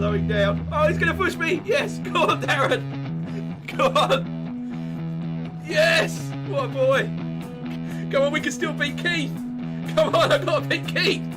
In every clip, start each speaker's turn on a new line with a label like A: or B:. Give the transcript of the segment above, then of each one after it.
A: slowing down. Oh, he's going to push me. Yes. Go on, Darren. Go on. Yes. What a boy. Come on, we can still beat Keith. Come on, I've got to beat Keith.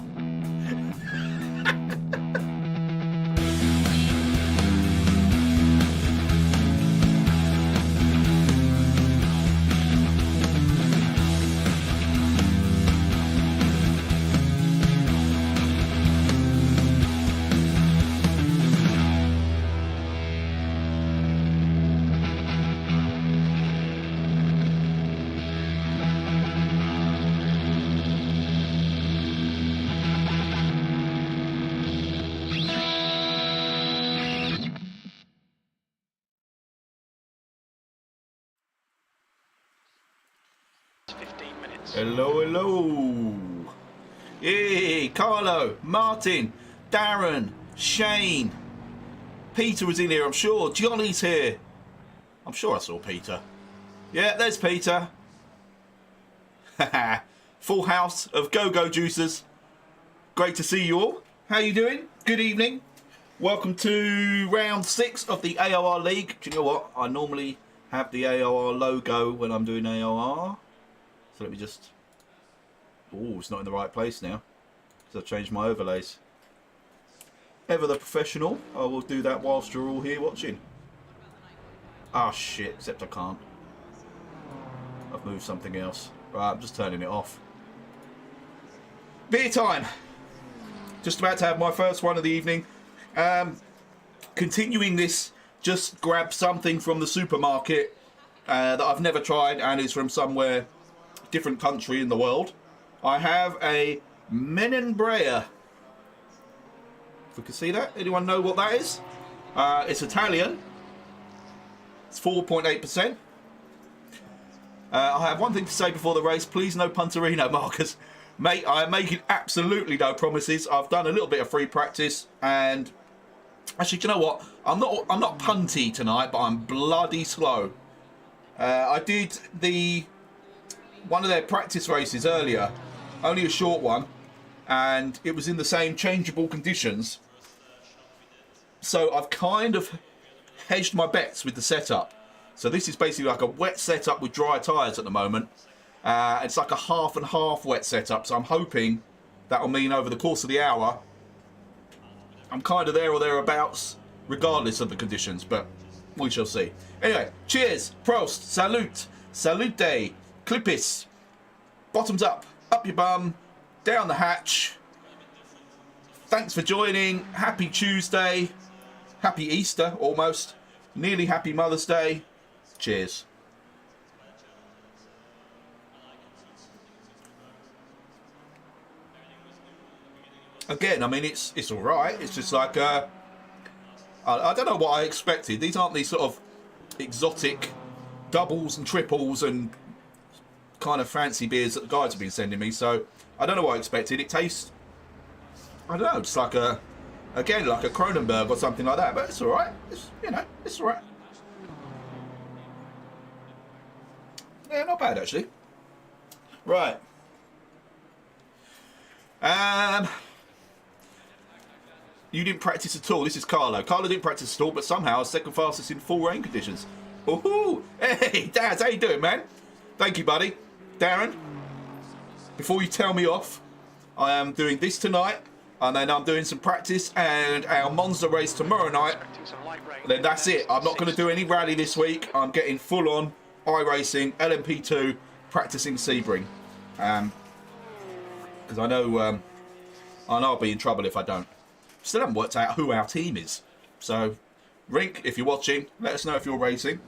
A: Hello, hello. Hey, Carlo, Martin, Darren, Shane. Peter was in here, I'm sure. Johnny's here. I'm sure I saw Peter. Yeah, there's Peter. full house of go-go juicers. Great to see you all. How you doing? Good evening. Welcome to round 6 of the AOR League. Do you know what? I normally have the AOR logo when I'm doing AOR. So let me just... Oh, it's not in the right place now. So I've changed my overlays. Ever the professional. I will do that whilst you're all here watching. Ah, shit. Except I can't. I've moved something else. Right, I'm just turning it off. Beer time. Just about to have my first one of the evening. Continuing this, just grab something from the supermarket that I've never tried and is from somewhere, different country in the world. I have a Menenbrea. If we can see that. Anyone know what that is? It's Italian. It's 4.8%. I have one thing to say before the race. Please no Punterino, Marcus. Mate, I am making absolutely no promises. I've done a little bit of free practice, and actually, do you know what? I'm not punty tonight, but I'm bloody slow. I did one of their practice races earlier, only a short one, and it was in the same changeable conditions. So I've kind of hedged my bets with the setup. So this is basically like a wet setup with dry tyres at the moment. It's like a half and half wet setup, so I'm hoping that'll mean over the course of the hour I'm kind of there or thereabouts regardless of the conditions, but we shall see. Anyway, cheers, Prost, salute, salute, clippis, bottoms up your bum, down the hatch. Thanks for joining. Happy Tuesday, happy Easter almost, nearly happy Mother's Day. Cheers. Again, I mean, it's all right. It's just like I don't know what I expected. These aren't these sort of exotic doubles and triples and kind of fancy beers that the guys have been sending me. So I don't know what I expected. It tastes, I don't know, just like again like a Kronenberg or something like that. But it's all right. It's, you know, it's all right. Yeah, not bad actually. Right. You didn't practice at all. This is Carlo. Carlo didn't practice at all, but somehow second fastest in full rain conditions. Woohoo! Hey, Daz, how you doing, man? Thank you, buddy. Darren, before you tell me off, I am doing this tonight, and then I'm doing some practice and our Monza race tomorrow night. And then that's it. I'm not going to do any rally this week. I'm getting full on iRacing, LMP2, practicing Sebring. Because I know I'll be in trouble if I don't. Still haven't worked out who our team is. So, Rink, if you're watching, let us know if you're racing.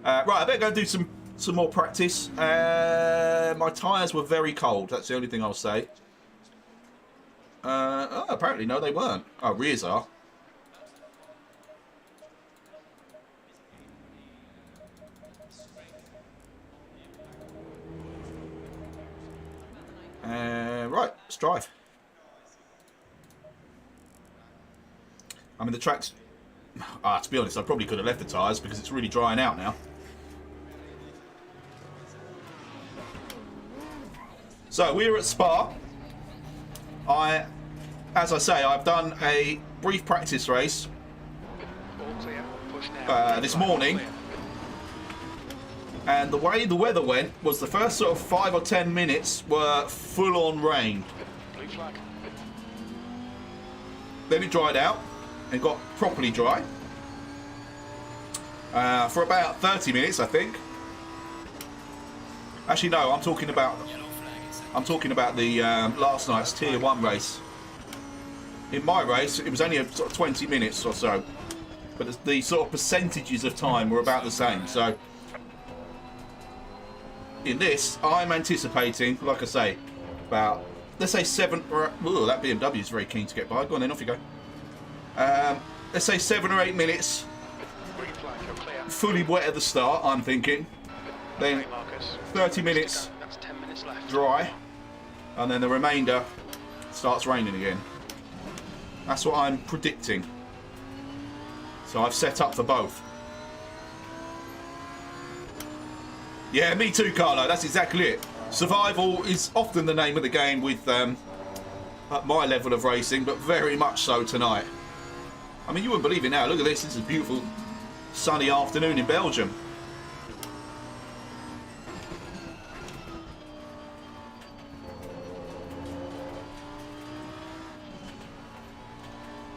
A: Right, I better go do some more practice. My tyres were very cold. That's the only thing I'll say. Oh, apparently, no, they weren't. Oh, rears are. Right, let's drive. I mean, the track's... to be honest, I probably could have left the tyres because it's really drying out now. So, we're at Spa. As I say, I've done a brief practice race this morning. And the way the weather went was the first sort of 5 or 10 minutes were full-on rain. Then it dried out and got properly dry for about 30 minutes, I think. Actually, no, I'm talking about the last night's Tier 1 race. In my race, it was only a sort of 20 minutes or so, but the sort of percentages of time were about the same. So in this, I'm anticipating, like I say, about, let's say 7 or... Ooh, that BMW is very keen to get by. Go on then, off you go. Let's say 7 or 8 minutes. Fully wet at the start, I'm thinking. Then 30 minutes dry. And then the remainder starts raining again. That's what I'm predicting. So I've set up for both. Yeah, me too, Carlo. That's exactly it. Survival is often the name of the game with at my level of racing, but very much so tonight. I mean, you wouldn't believe it now. Look at this. This is a beautiful sunny afternoon in Belgium.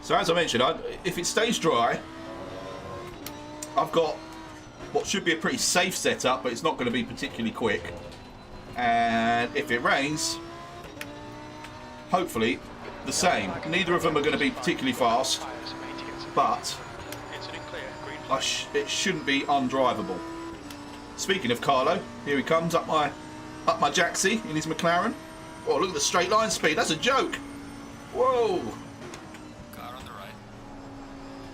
A: So as I mentioned, if it stays dry, I've got what should be a pretty safe setup, but it's not going to be particularly quick. And if it rains, hopefully the same. Neither of them are going to be particularly fast, but it shouldn't be undrivable. Speaking of Carlo, here he comes up my Jaxie in his McLaren. Oh, look at the straight line speed. That's a joke. Whoa.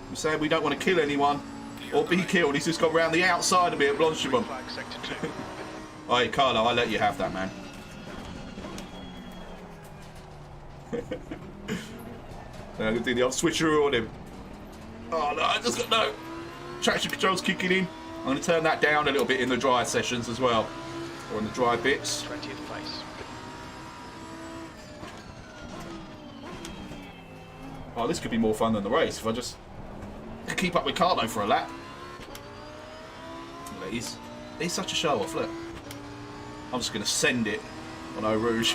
A: I'm saying we don't want to kill anyone or be killed. He's just gone round the outside a bit at Blanchimont. Hey, Carlo, I let you have that, man. I'm going to do the old switcheroo on him. Oh, no, I just got no. Traction control's kicking in. I'm going to turn that down a little bit in the dry sessions as well. Or in the dry bits.
B: 20th place.
A: Oh, this could be more fun than the race if I just keep up with Carlo for a lap. He's such a show-off, look. I'm just going to send it on Eau Rouge.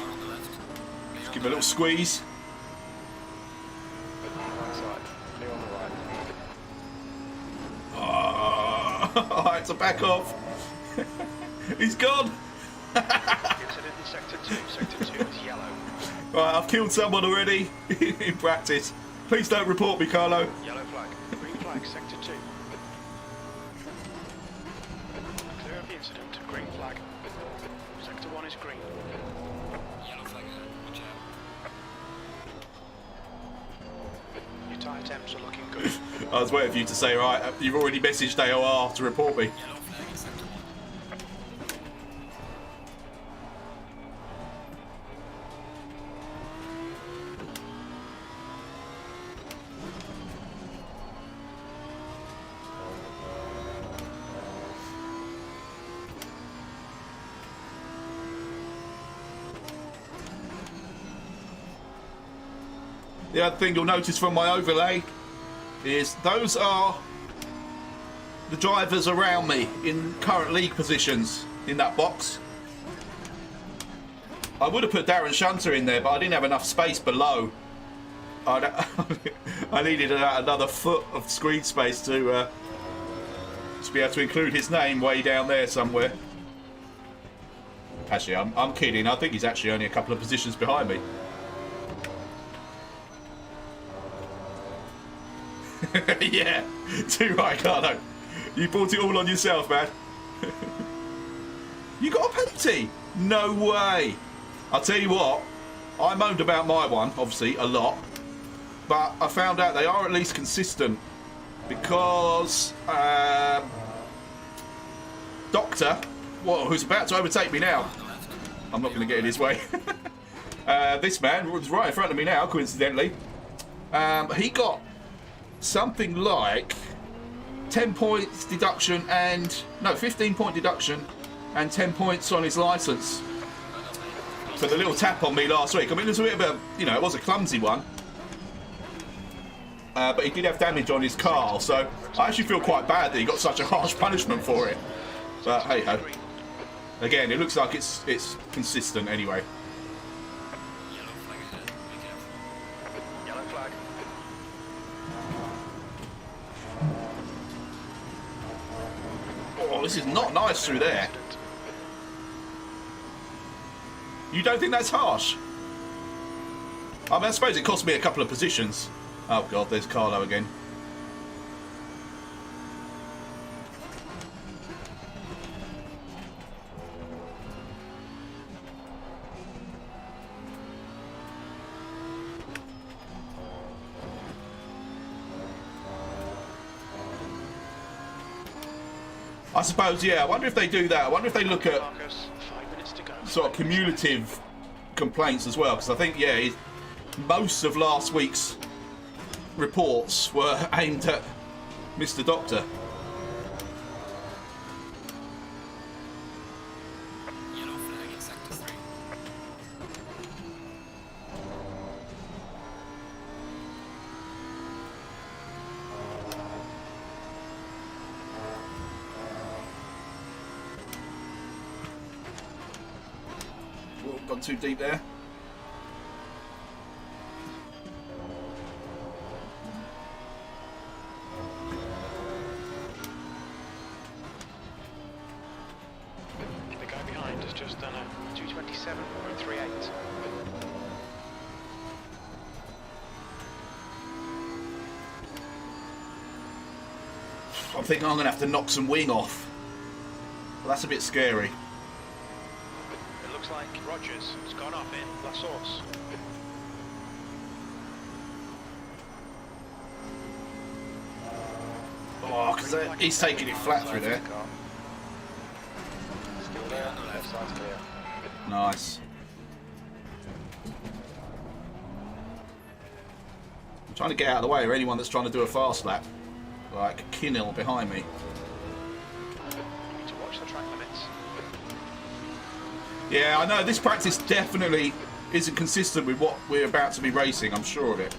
A: Just give him a little squeeze. Oh, I had to back off. He's gone.
B: Incident in sector 2. Sector 2 is yellow.
A: Right, I've killed someone already in practice. Please don't report me, Carlo.
B: Yellow flag. Green flag, sector 2. Clear of the incident. Green flag. Sector 1 is green. Yellow flag, watch out. Your tyre temps are looking good.
A: I was waiting for you to say, right, you've already messaged AOR to report me.
B: Yellow flag, sector 1.
A: The other thing you'll notice from my overlay is those are the drivers around me in current league positions in that box. I would have put Darren Shunter in there, but I didn't have enough space below. I needed another foot of screen space to be able to include his name way down there somewhere. Actually, I'm kidding. I think he's actually only a couple of positions behind me. Yeah, too right, Carlo. You brought it all on yourself, man. You got a penalty? No way. I'll tell you what, I moaned about my one, obviously, a lot. But I found out they are at least consistent. Because Doctor, who's about to overtake me now. I'm not going to get in his way. This man was right in front of me now, coincidentally. He got something like 10 points deduction and 15-point deduction and 10 points on his license for the little tap on me last week. I mean, it was a bit of a, it was a clumsy one, but he did have damage on his car, so I actually feel quite bad that he got such a harsh punishment for it. But hey ho, again, it looks like it's consistent anyway. Oh, this is not nice through there. You don't think that's harsh? I mean, I suppose it cost me a couple of positions. Oh god, there's Carlo again. I suppose, yeah, I wonder if they do that. I wonder if they look at sort of cumulative complaints as well, because I think, yeah, most of last week's reports were aimed at Mr. Doctor.
B: Yellow flag in sector 6.
A: went too deep there.
B: The guy behind has just done a 2:27.38.
A: I think I'm going to have to knock some wing off. Well, that's a bit scary.
B: It looks like Rogers has gone off in La Source.
A: Oh, because he's taking it flat through there.
B: Still there, left side's clear.
A: Nice. I'm trying to get out of the way of anyone that's trying to do a fast lap. Like Kinnell behind me.
B: You need to watch the track limits.
A: Yeah, I know, this practice definitely isn't consistent with what we're about to be racing, I'm sure of it.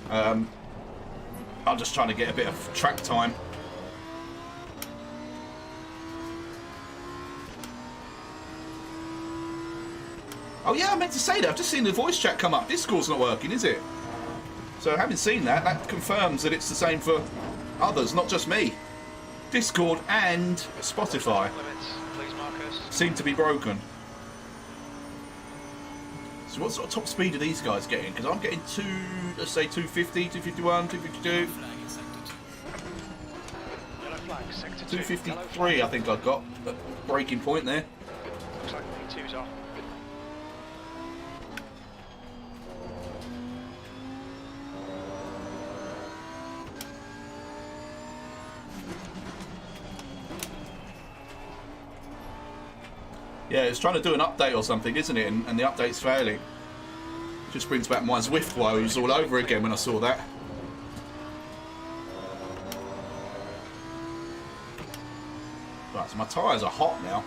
A: I'm just trying to get a bit of track time. Oh yeah, I meant to say that. I've just seen the voice chat come up. Discord's not working, is it? So having seen that, that confirms that it's the same for others, not just me. Discord and Spotify
B: Limits, please, Marcus.
A: seem to be broken. So what sort of top speed are these guys getting? Because I'm getting let's say 250, 251, 252.
B: Yellow flag, sector 2.
A: 253 I think I've got at breaking point there.
B: Looks like P2's off.
A: Yeah, it's trying to do an update or something, isn't it? And the update's failing. Just brings back my Zwift woes all over again when I saw that. Right, so my tyres are hot now.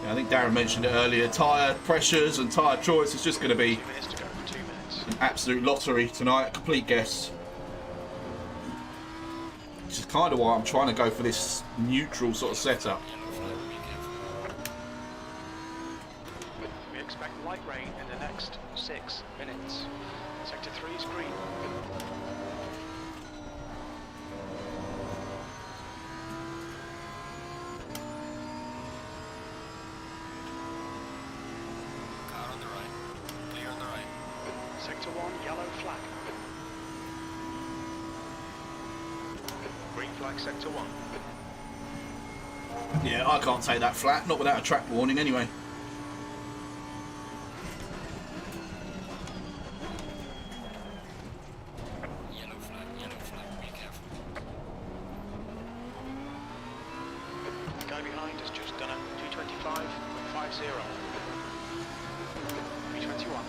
A: Yeah, I think Darren mentioned it earlier. Tyre pressures and tyre choice is just going to be
B: 2 minutes to go for 2 minutes.
A: an absolute lottery tonight. Complete guess. Which is kind of why I'm trying to go for this neutral sort of setup.
B: We expect light rain in the next 6 minutes. Sector 3 is green.
C: Car on the right. Clear on the right.
B: Sector 1, yellow flag. Green flag, sector 1.
A: Yeah, I can't take that flat, not without a track warning anyway.
C: Yellow flag, be careful.
B: The guy behind has just done a 2:25.50. 3:21.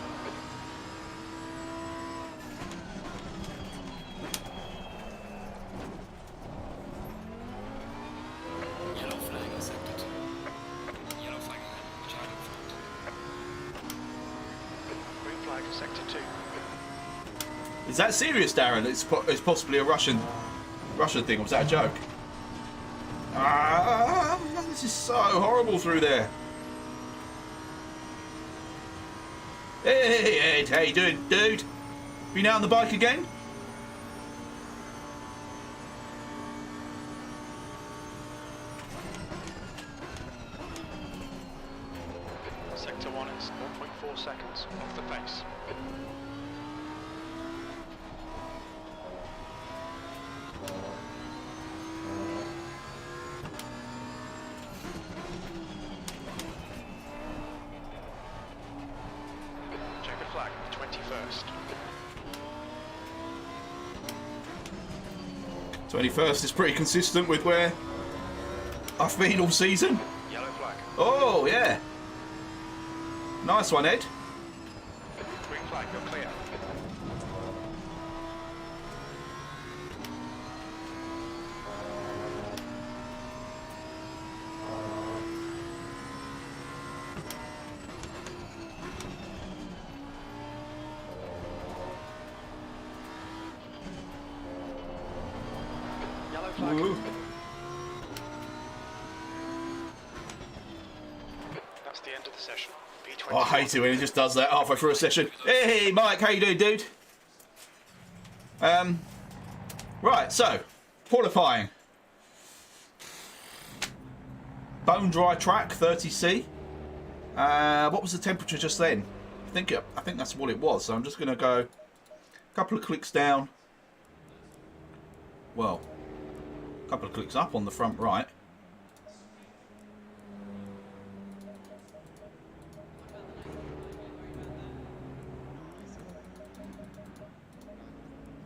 C: Yellow flag in sector 2. Yellow flag ahead. Watch out in front.
B: Green flag, sector 2.
A: Is that serious, Darren? It's possibly a Russian thing, or was that a joke? Ah, this is so horrible through there. Hey, how you doing, dude? Been out on the bike again?
B: Sector 1 is 1.4 seconds off the pace. Checkered flag, 21st.
A: 21st is pretty consistent with where I've been all season.
B: Yellow flag.
A: Oh, yeah. Nice one, Ed.
B: Green flag, you're clear. flag.
A: Ooh.
B: That's the end of the session. B21.
A: Oh, I hate it when he just does that halfway through a session. Hey, Mike, how you doing, dude? Right, so qualifying. Bone dry track, 30C. What was the temperature just then? I think that's what it was. So I'm just going to go a couple of clicks down. Well, a couple of clicks up on the front right.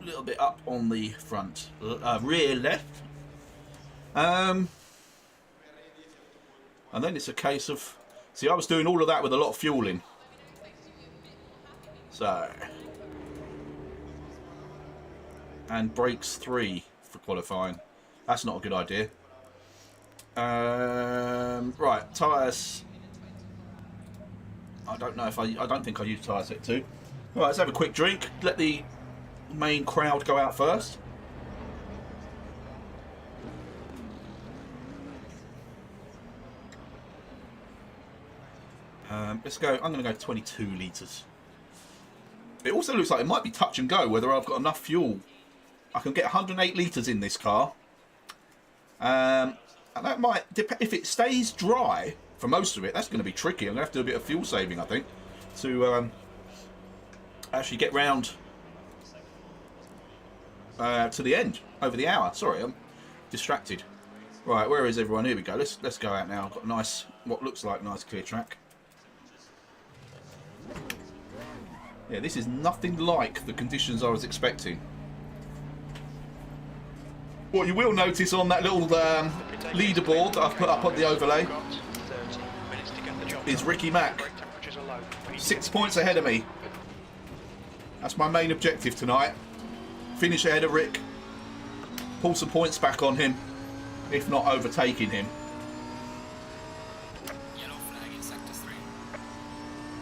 A: A little bit up on the front rear left. And then it's a case of... See, I was doing all of that with a lot of fuel in. So... And brakes 3 for qualifying. That's not a good idea. Right, tyres. I don't know if I don't think I use tyre set 2. Right, let's have a quick drink. Let the main crowd go out first. Let's go. I'm going to go 22 litres. It also looks like it might be touch and go whether I've got enough fuel. I can get 108 litres in this car. And that might depend. If it stays dry for most of it, that's going to be tricky. I'm going to have to do a bit of fuel saving, I think, to actually get round to the end over the hour. Sorry, I'm distracted. Right, where is everyone? Here we go. Let's go out now. I've got a nice, what looks like nice clear track. Yeah, this is nothing like the conditions I was expecting. What you will notice on that little leaderboard that I've put up on the overlay is Ricky Mack. 6 points ahead of me. That's my main objective tonight. Finish ahead of Rick. Pull some points back on him, if not overtaking him.
C: Yellow flag in sector 3.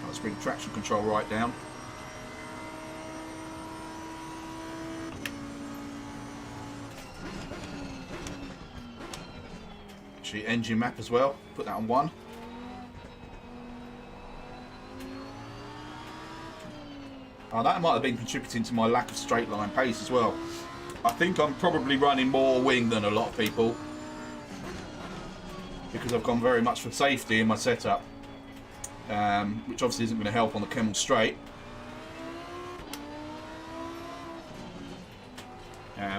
A: Let's bring traction control right down. Actually, engine map as well. Put that on 1. Oh, that might have been contributing to my lack of straight line pace as well. I think I'm probably running more wing than a lot of people, because I've gone very much for safety in my setup, which obviously isn't going to help on the Kemmel straight.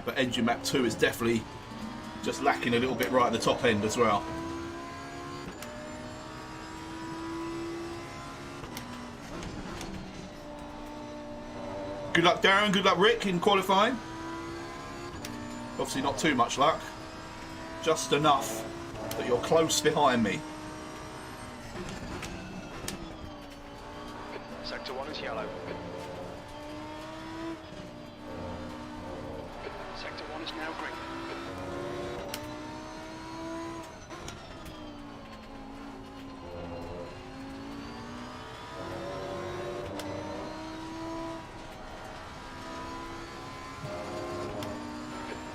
A: But engine map 2 is definitely just lacking a little bit right at the top end as well. Good luck, Darren. Good luck, Rick, in qualifying. Obviously not too much luck. Just enough that you're close behind me.
B: Sector 1 is yellow. Sector 1 is now green.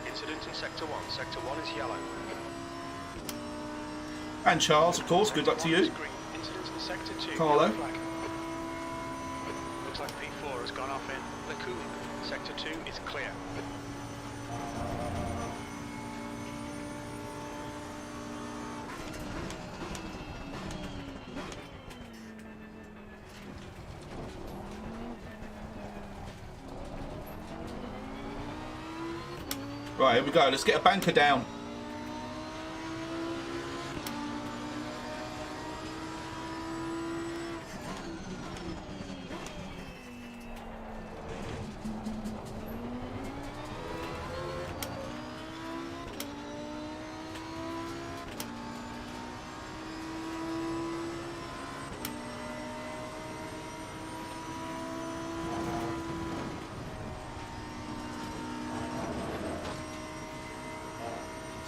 B: Incident in Sector 1. Sector 1 is yellow.
A: And Charles, of course, good luck to you.
B: Incident in Sector 2.
A: Carlo.
B: Looks like P4 has gone off in Lacoon. Sector 2 is clear.
A: Right, here we go. Let's get a banker down.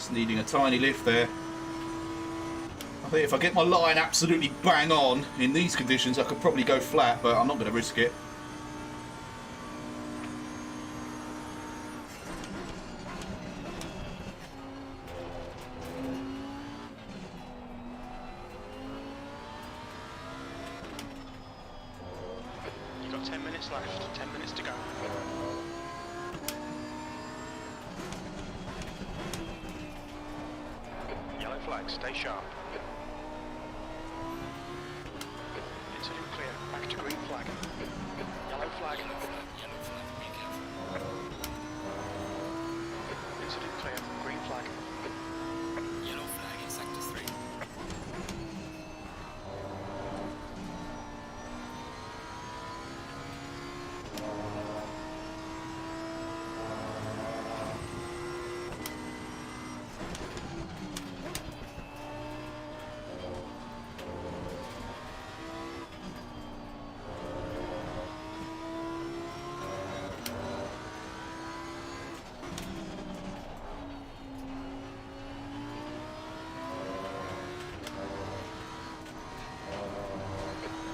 A: Needing a tiny lift there. I think if I get my line absolutely bang on in these conditions, I could probably go flat, but I'm not going to risk it.
B: laps left, 10 minutes to go. Yellow flag, stay sharp. Incident clear, back to green flag. Yellow flag.
C: Yellow flag, be careful.
B: Incident clear, green flag.
C: Yellow flag in sector 3.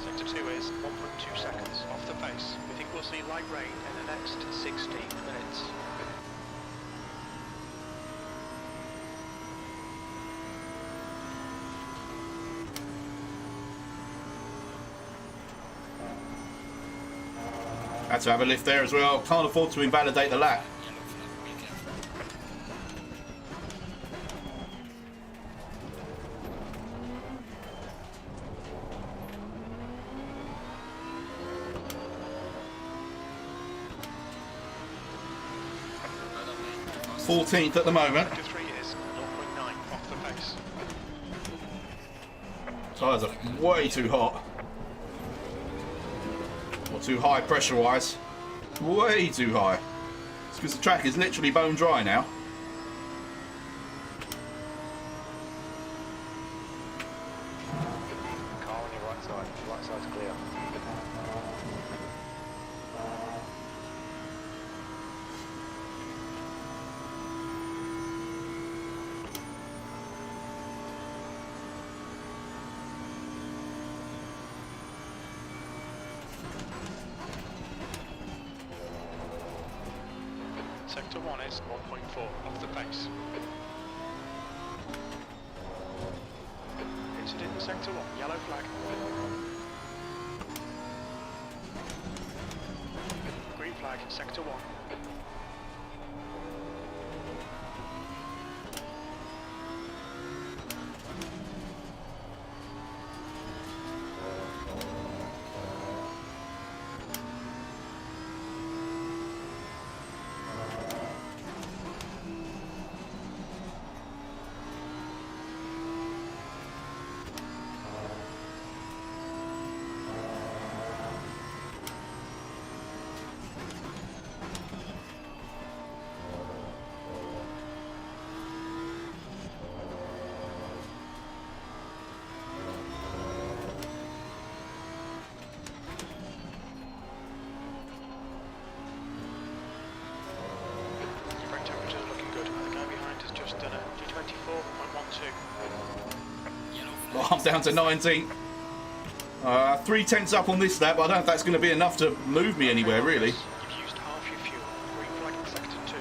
B: Sector 2 is 1.2 seconds off the pace. We think we'll see light rain in the next 16 minutes.
A: Had to have a lift there as well. Can't afford to invalidate the lap.
C: Yellow flag, be careful.
A: 14th at the moment.
B: Sector 3 is 0.9 off the pace.
A: Tyres are way too hot. Or too high pressure wise. Way too high. It's because the track is literally bone dry now.
B: Car on your right side. Right side's clear. Sector 1 is 1.4 off the pace. Incident in Sector 1, yellow flag. Green flag, Sector 1.
A: Well, I'm down to 19th. 3/10 up on this lap, but I don't know if that's going to be enough to move me anywhere, really.
B: You've used half your fuel. Green flag in Sector 2.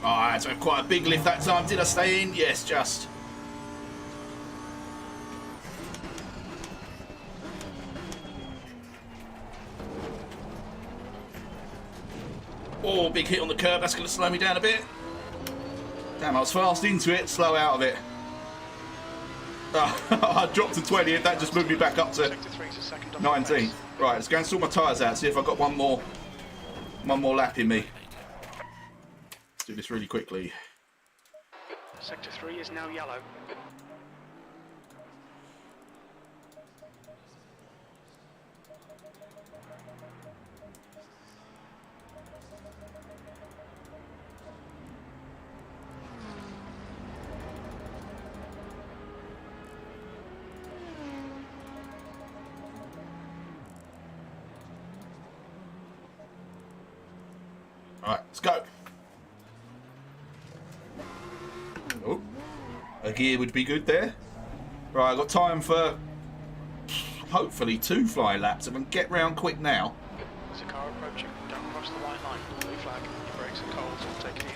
A: Oh, I had to have quite a big lift that time. Did I stay in? Yes, just. Oh, big hit on the curb. That's going to slow me down a bit. Damn, I was fast into it, slow out of it. I dropped to 20th. That just moved me back up to 19th. Right, let's go and sort my tyres out. See if I've got one more lap in me. Let's do this really quickly.
B: Sector 3 is now yellow.
A: Alright, let's go. Oh, a gear would be good there. Right, I've got time for hopefully 2 flying laps. If I can get round quick now.
B: There's a car approaching. Don't cross the white line. Blue flag. Your brakes are cold, so take it easy.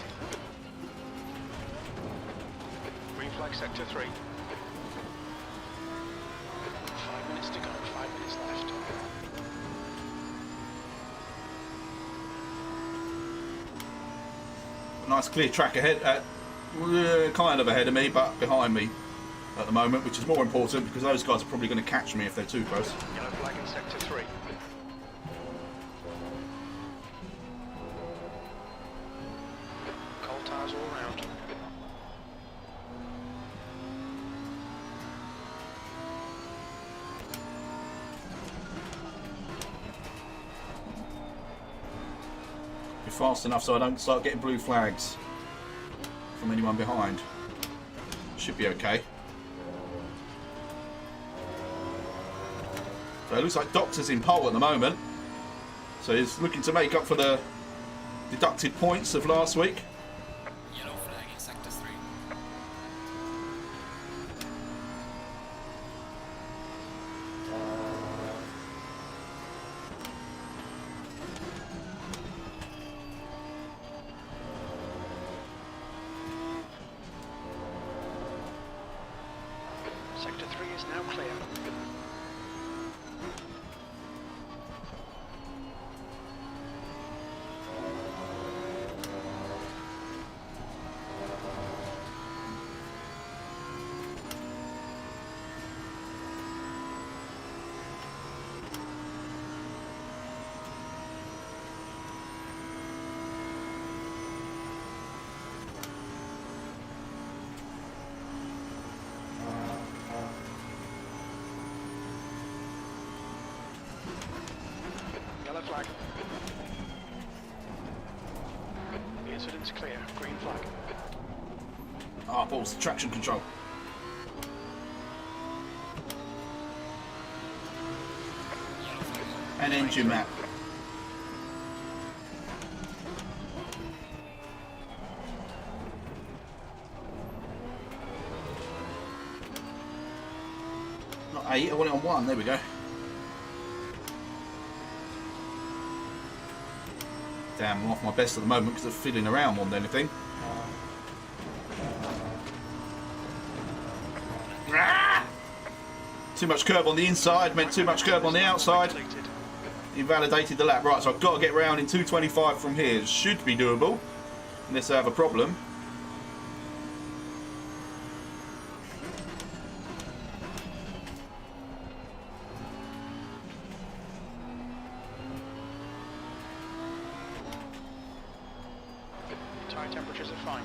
B: Green flag, Sector 3. 5 minutes to go.
A: Nice clear track ahead, kind of ahead of me, but behind me at the moment, which is more important because those guys are probably going to catch me if they're too close.
B: Yellow flag in sector 3. Coal tires all round.
A: Be fast enough so I don't start getting blue flags from anyone behind. Should be okay. So it looks like Doctor's in pole at the moment. So he's looking to make up for the deducted points of last week.
C: Yellow flag in sector 3.
B: Sector 3 is now clear. Yellow flag. The incident's clear. Green flag.
A: Ah, balls, traction control. And engine map. Not 8, I want it on 1, there we go. Damn, I'm off my best at the moment because of fiddling around more than anything. Ah! Too much curb on the inside, meant too much curb on the outside.
B: Completed.
A: Invalidated the lap. Right, so I've got to get round in 2:25 from here. It should be doable, unless I have a problem.
B: Tire temperatures are fine.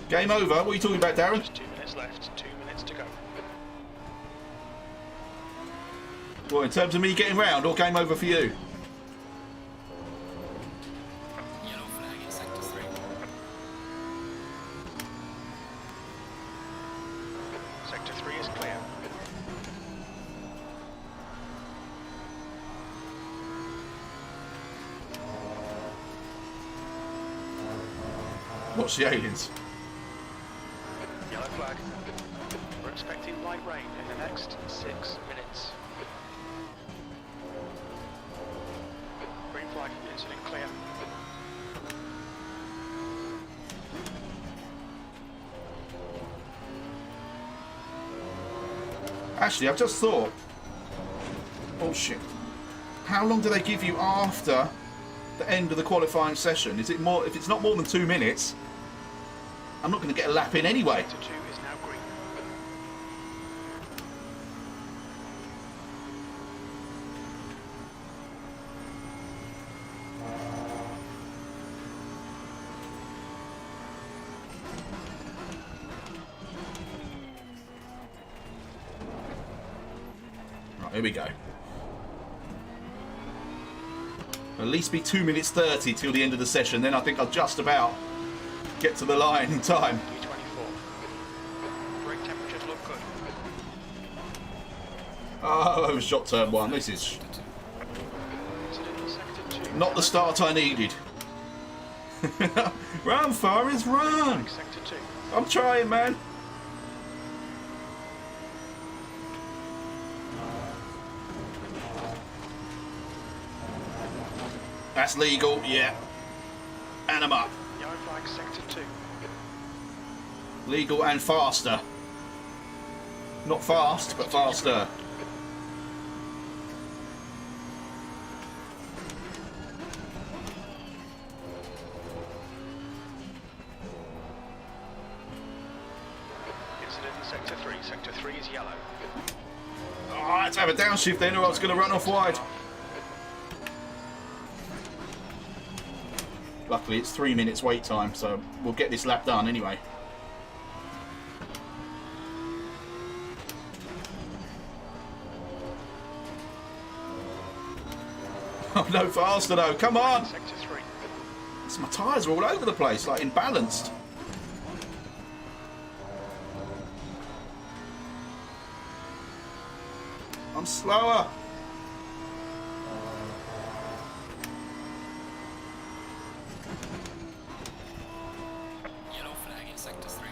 A: Game over. What are you talking about, Darren?
B: Just 2 minutes left. 2 minutes to go.
A: Well, in terms of me getting round, or game over for you?
C: Yellow flag in sector 3.
B: Sector 3 is clear.
A: Watch the aliens.
B: Yellow flag. We're expecting light rain in the next 6 minutes. Green flag. Incident clear.
A: Actually, I've just thought. Oh shit! How long do they give you after the end of the qualifying session? Is it more? If it's not more than 2 minutes, I'm not going to get a lap in anyway.
B: Sector 2 is now green.
A: Right, here we go. At least be 2 minutes 30 till the end of the session. Then I think I'll just about get to the line in time.
B: D24. Brake temperatures look good.
A: Oh, overshot turn 1. This is
B: Incident in sector 2.
A: not the start I needed. Run, Forrest, run!
B: Sector 2.
A: I'm trying, man. That's legal, yeah. And I'm up.
B: Yellow flag sector 2.
A: Legal and faster. Not fast, but faster. had to have a downshift then or I was going to run off wide. Luckily it's 3 minutes wait time, so we'll get this lap done anyway. Oh, no faster though, come on!
B: Sector 3.
A: So my tyres are all over the place, like imbalanced. I'm slower.
C: Yellow flag in sector 3.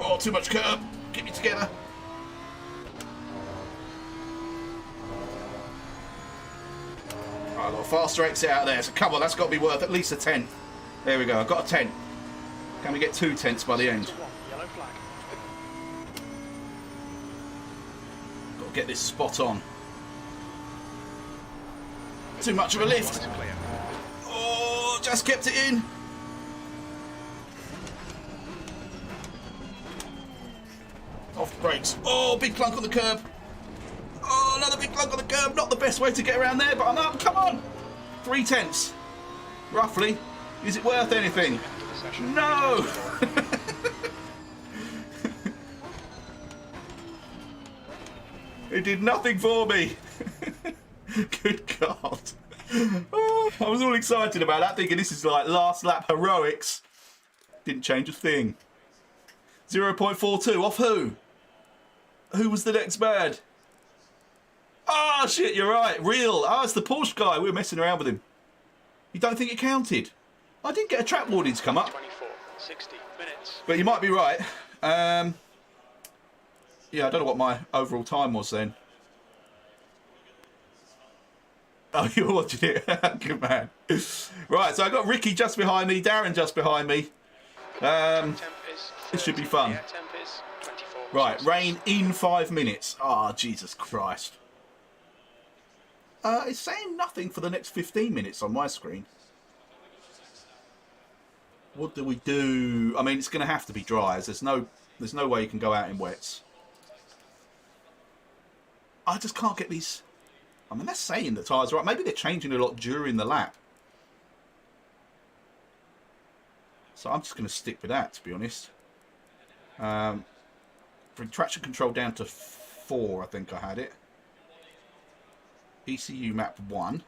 A: Oh, too much curb. Get me together. Oh, I got a faster exit out there, so come on, that's got to be worth at least a 10th. There we go, I've got a 10. Can we get 2 tenths by the end?
B: Sector 1, yellow flag.
A: Got to get this spot on. Too much of a lift.
B: One is clear.
A: Oh, just kept it in. Off the brakes. Oh, big clunk on the curb. Oh, another big clunk on the curb. Not the best way to get around there, but I'm up. Come on. 3 tenths. Roughly. Is it worth anything?
B: End of the session.
A: No. It did nothing for me. Good God. Oh, I was all excited about that, thinking this is like last lap heroics. Didn't change a thing. 0.42 off who? Who was the next bad? Oh shit, you're right. Real. Oh, it's the Porsche guy. We were messing around with him. You don't think it counted? I didn't get a track warning to come up.
B: 24, 60 minutes.
A: But you might be right. Yeah, I don't know what my overall time was then. Oh, you're watching it. Good man. Right, so I got Ricky just behind me, Darren just behind me.
B: Temp is
A: This should be
B: 30,
A: fun.
B: air temp is 24.
A: Right, rain in 5 minutes. Ah, Jesus Christ. It's saying nothing for the next 15 minutes on my screen. What do we do? I mean, it's going to have to be dry, as there's no way you can go out in wets. I just can't get these. I mean, they're saying the tyres are right. Maybe they're changing a lot during the lap. So I'm just going to stick with that, to be honest. Bring traction control down to 4, I think I had it. ECU map 1.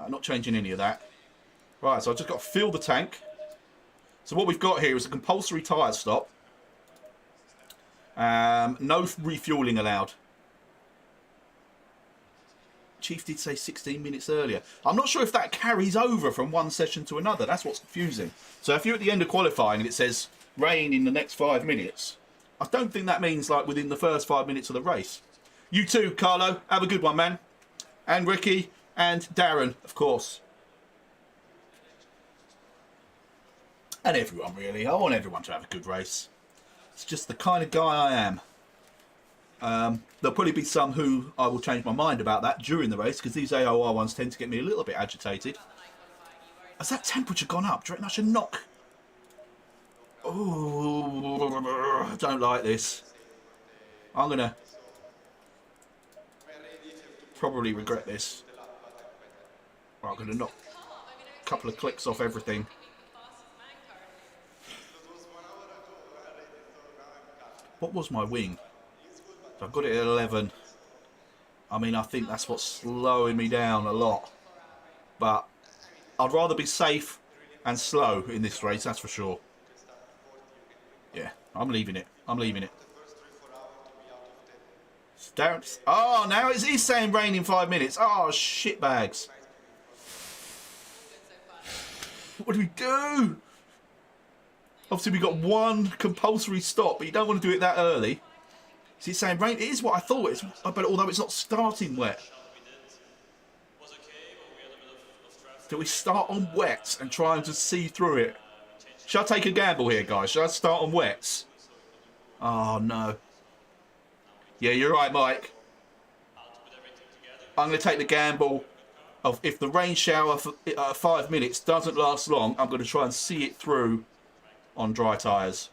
A: Not changing any of that. Right, so I've just got to fill the tank. So what we've got here is a compulsory tyre stop. No refuelling allowed. Chief did say 16 minutes earlier. I'm not sure if that carries over from one session to another. That's what's confusing. So if you're at the end of qualifying and it says rain in the next 5 minutes, I don't think that means like within the first 5 minutes of the race. You too, Carlo. Have a good one, man. And Ricky and Darren, of course. And everyone, really. I want everyone to have a good race. It's just the kind of guy I am. There'll probably be some who I will change my mind about that during the race, because these AOR ones tend to get me a little bit agitated. Has that temperature gone up? Do you reckon I should knock? Oh, I don't like this. I'm going to probably regret this. I'm going to knock a couple of clicks off everything. What was my wing? I've got it at 11. I mean, I think that's what's slowing me down a lot. But I'd rather be safe and slow in this race, that's for sure. Yeah, I'm leaving it. I'm leaving it. Oh, now it is saying rain in 5 minutes. Oh, shitbags. What do we do? Obviously, we got one compulsory stop, but you don't want to do it that early. See, it's saying rain. It is what I thought. It's, but although it's not starting wet. Do we start on wets and try and just see through it? Should I take a gamble here, guys? Should I start on wets? Oh, no. Yeah, you're right, Mike. I'm going to take the gamble of if the rain shower for 5 minutes doesn't last long, I'm going to try and see it through on dry tyres.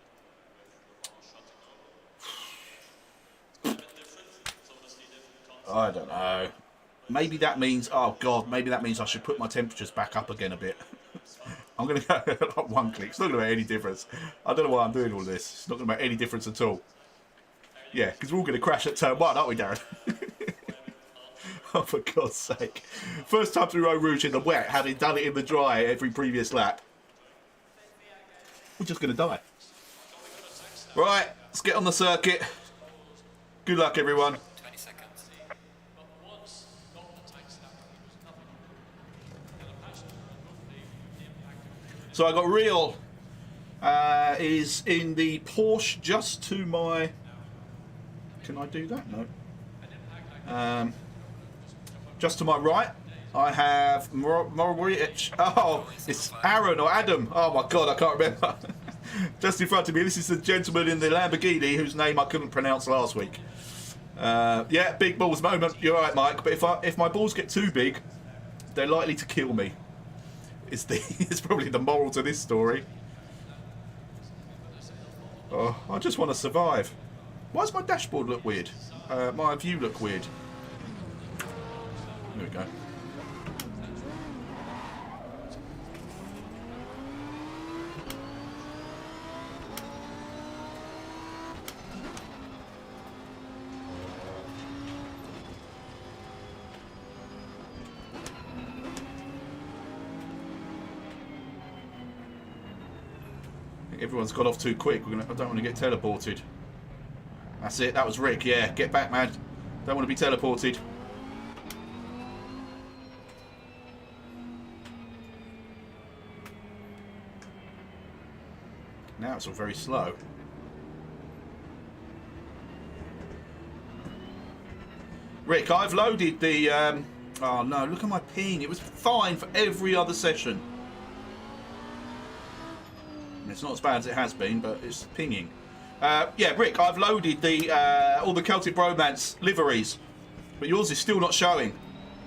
A: I don't know. Maybe that means, oh God, maybe that means I should put my temperatures back up again a bit. I'm going to go like 1 click. It's not going to make any difference. I don't know why I'm doing all this. It's not going to make any difference at all. Yeah, because we're all going to crash at turn 1, aren't we, Darren? Oh, for God's sake. First time through Eau Rouge in the wet, having done it in the dry every previous lap. We're just going to die. Right, let's get on the circuit. Good luck, everyone.
C: 20 seconds.
A: So I got Real is in the Porsche just to my... Can I do that? No. Just to my right, I have Morowich. Oh, it's Aaron or Adam. Oh my God, I can't remember. Just in front of me, this is the gentleman in the Lamborghini whose name I couldn't pronounce last week. Yeah, big balls moment. You're right, Mike. But if my balls get too big, they're likely to kill me. It's probably the moral to this story. Oh, I just want to survive. Why does my dashboard look weird? My view look weird. There we go. Everyone's got off too quick. I don't want to get teleported. That's it. That was Rick. Yeah, get back, man. Don't want to be teleported. Now it's all very slow. Rick, I've loaded the... oh no, look at my ping. It was fine for every other session. It's not as bad as it has been, but it's pinging. Yeah, Rick, I've loaded the all the Celtic Bromance liveries, but yours is still not showing.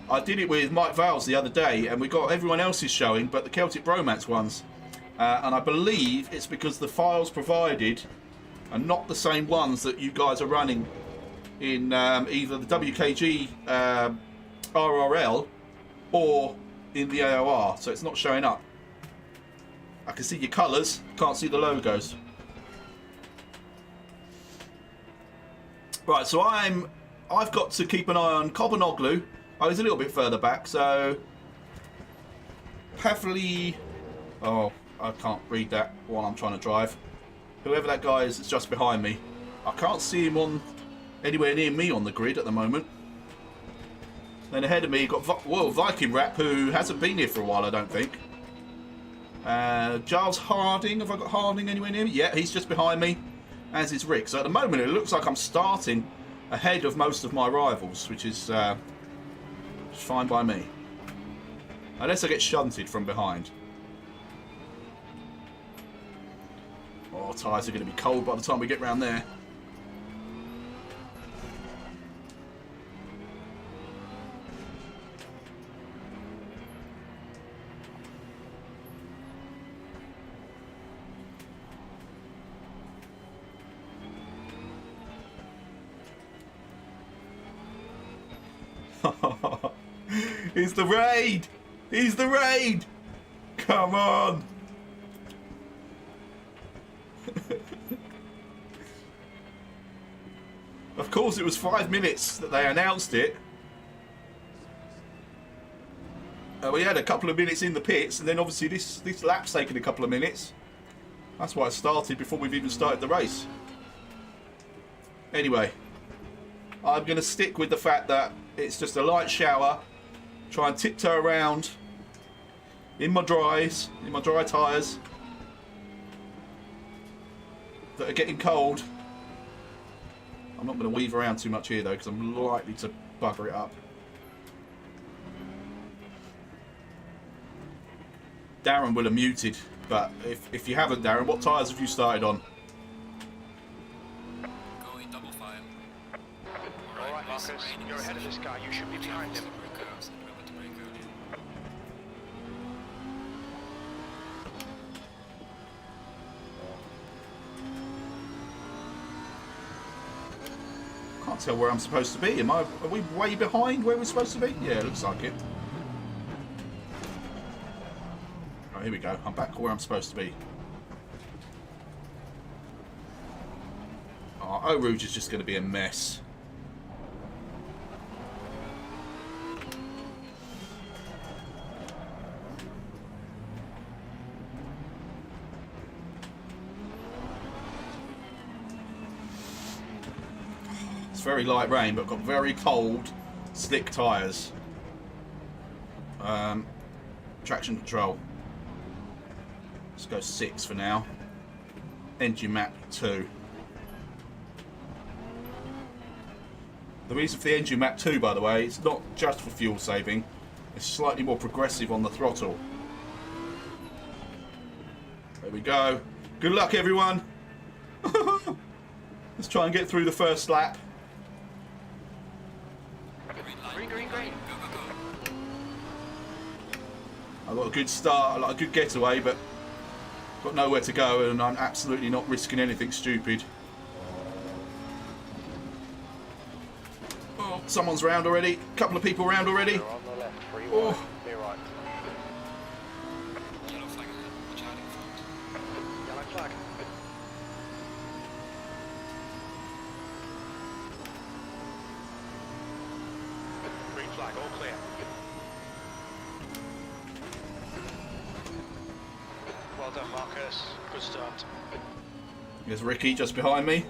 A: I did it with Mike Vales the other day, and we got everyone else's showing, but the Celtic Bromance ones. And I believe it's because the files provided are not the same ones that you guys are running in either the WKG RRL or in the AOR, so it's not showing up. I can see your colours, can't see the logos. Right, so I've got to keep an eye on Cobanoglu. Oh, he's a little bit further back, so Pavli. Oh, I can't read that while I'm trying to drive. Whoever that guy is that's just behind me. I can't see him on anywhere near me on the grid at the moment. Then ahead of me, you've got Viking Rap, who hasn't been here for a while, I don't think. Giles Harding, have I got Harding anywhere near me? Yeah, he's just behind me, as is Rick. So at the moment it looks like I'm starting ahead of most of my rivals, which is fine by me. Unless I get shunted from behind. Oh, tyres are going to be cold by the time we get round there. He's the raid! He's the raid! Come on! Of course it was 5 minutes that they announced it. We had a couple of minutes in the pits, and then obviously this lap's taken a couple of minutes. That's why it started before we've even started the race. Anyway, I'm going to stick with the fact that it's just a light shower. Try and tiptoe around in my dry tyres that are getting cold. I'm not going to weave around too much here though, because I'm likely to bugger it up. Darren will have muted, but if you haven't, Darren, what tyres have you started on?
C: Going double file.
B: Alright, Marcus, you're ahead of this guy. You should be behind him.
A: Can't tell where I'm supposed to be. Are we way behind where we're supposed to be? Yeah, looks like it. Oh, here we go. I'm back where I'm supposed to be. Oh, Eau Rouge is just going to be a mess. It's very light rain, but got very cold, slick tyres. Traction control. Let's go 6 for now. Engine map 2. The reason for the engine map 2, by the way, it's not just for fuel saving. It's slightly more progressive on the throttle. There we go. Good luck, everyone. Let's try and get through the first lap.
B: Green.
A: I got a good start, like a good getaway, but got nowhere to go, and I'm absolutely not risking anything stupid. Oh, someone's round already. A couple of people round already.
B: You're on the left, free
A: Oh.
B: wide, clear right.
C: Yellow flag ahead. Watch out in front.
B: Yellow flag. Green flag, all clear. Well done, Marcus. Good start.
A: There's Ricky just behind me.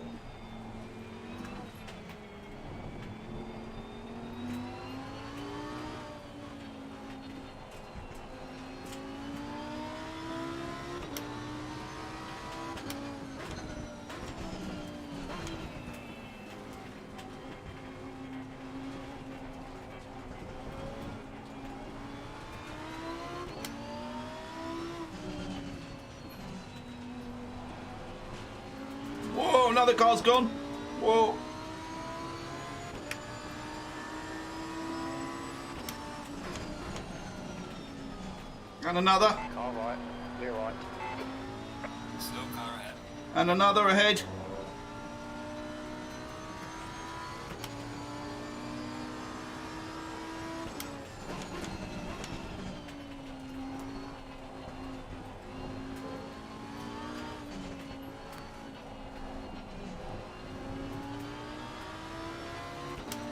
A: Whoa, another car's gone. Whoa. And another.
B: Car right, clear right.
C: Slow car ahead.
A: And another ahead.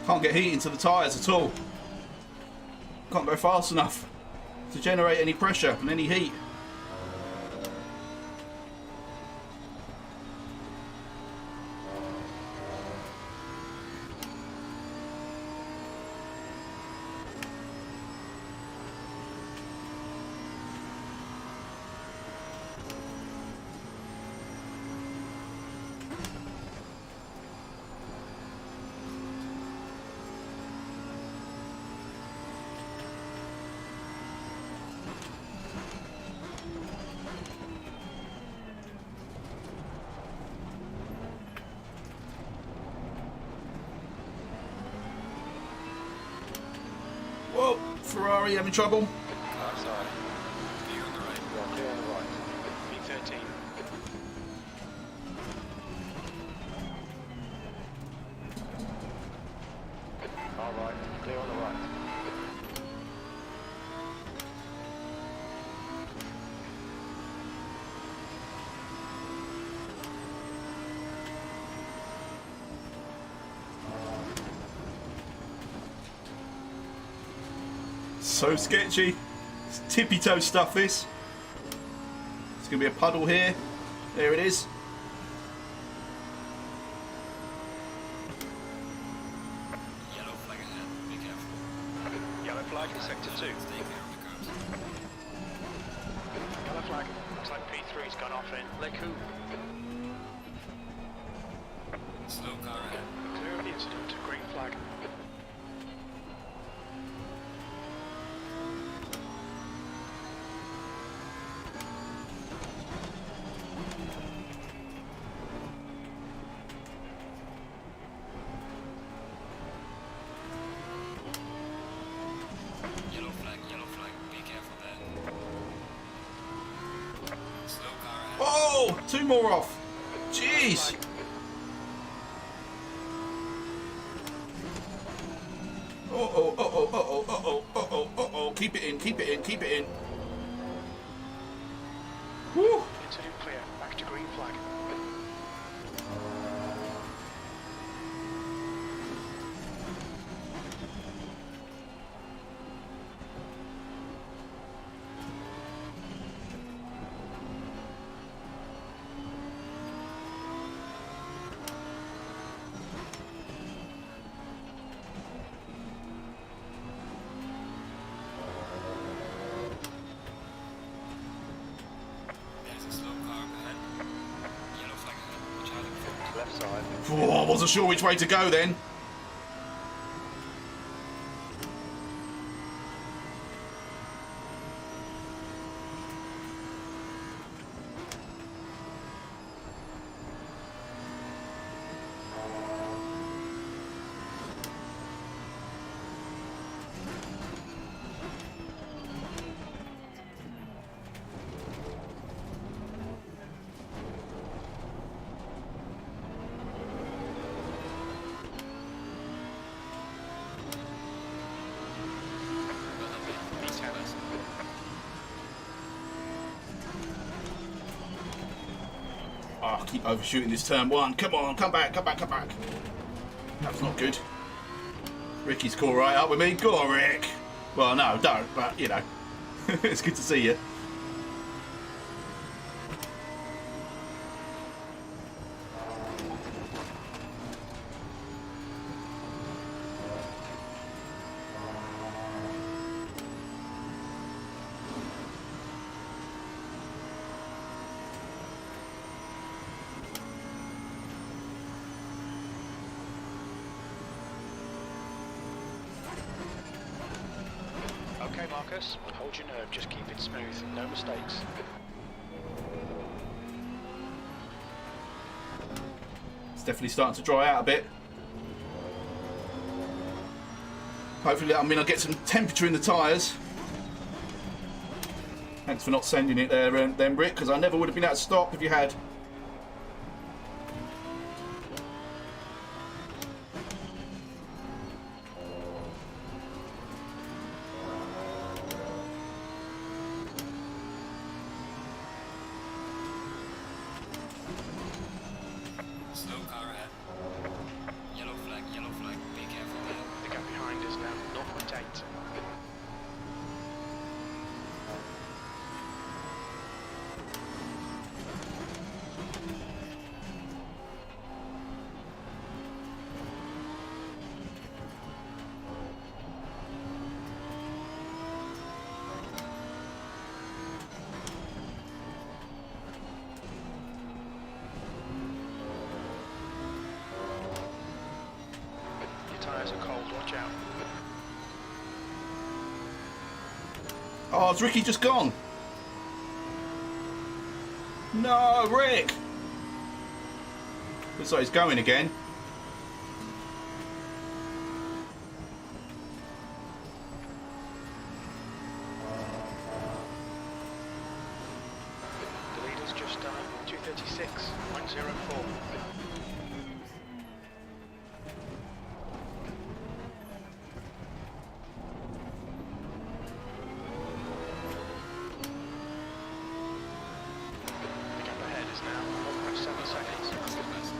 A: Can't get heat into the tyres at all. Can't go fast enough to generate any pressure and any heat. Whoa, Ferrari having trouble.
B: Sorry.
C: Clear on the right.
B: You're clear on the right. B13. Car right, clear on the right.
A: So sketchy. It's tippy toe stuff, this. It's going to be a puddle here. There it is.
C: Yellow flag ahead. Be careful.
B: Yellow flag in sector 2.
C: Stay clear of the curbs.
B: Yellow flag. Looks like P3's gone off in Leku.
C: Slow car ahead.
B: Clear of the incident. Green flag.
C: Yellow flag. Be careful there. Slow car ahead.
A: Oh, 2 more off. Jeez. Uh-oh, uh-oh, uh-oh, uh-oh, uh-oh, uh-oh. Keep it in, keep it in, keep it in. Woo!
B: Incident clear. Back to green flag.
C: There's a slow car up ahead. Yellow flag ahead. Watch out in front.
B: Left side.
A: Oh, I wasn't sure which way to go then.
C: Well done, mate. These fellas.
A: Oh, I keep overshooting this turn one. Come on, come back, come back, come back. That's not good. Ricky's cool right up with me. Go on, Rick. Well, no, don't, but, you know. It's good to see you.
B: Okay, Marcus. Hold your nerve. Just keep it smooth. No mistakes.
A: It's definitely starting to dry out a bit. Hopefully, I mean, I'll get some temperature in the tyres. Thanks for not sending it there, then, Rick, because I never would have been able to stop if you had.
C: Slow car ahead. Yellow flag, be careful there.
B: The gap behind is now 0.8. Your tyres are cold. Watch out.
A: Oh, has Ricky just gone? No, Rick! Looks like he's going again.
B: The leader's just done 2:36.04. The gap ahead is now 1.7 seconds.
C: That's the best.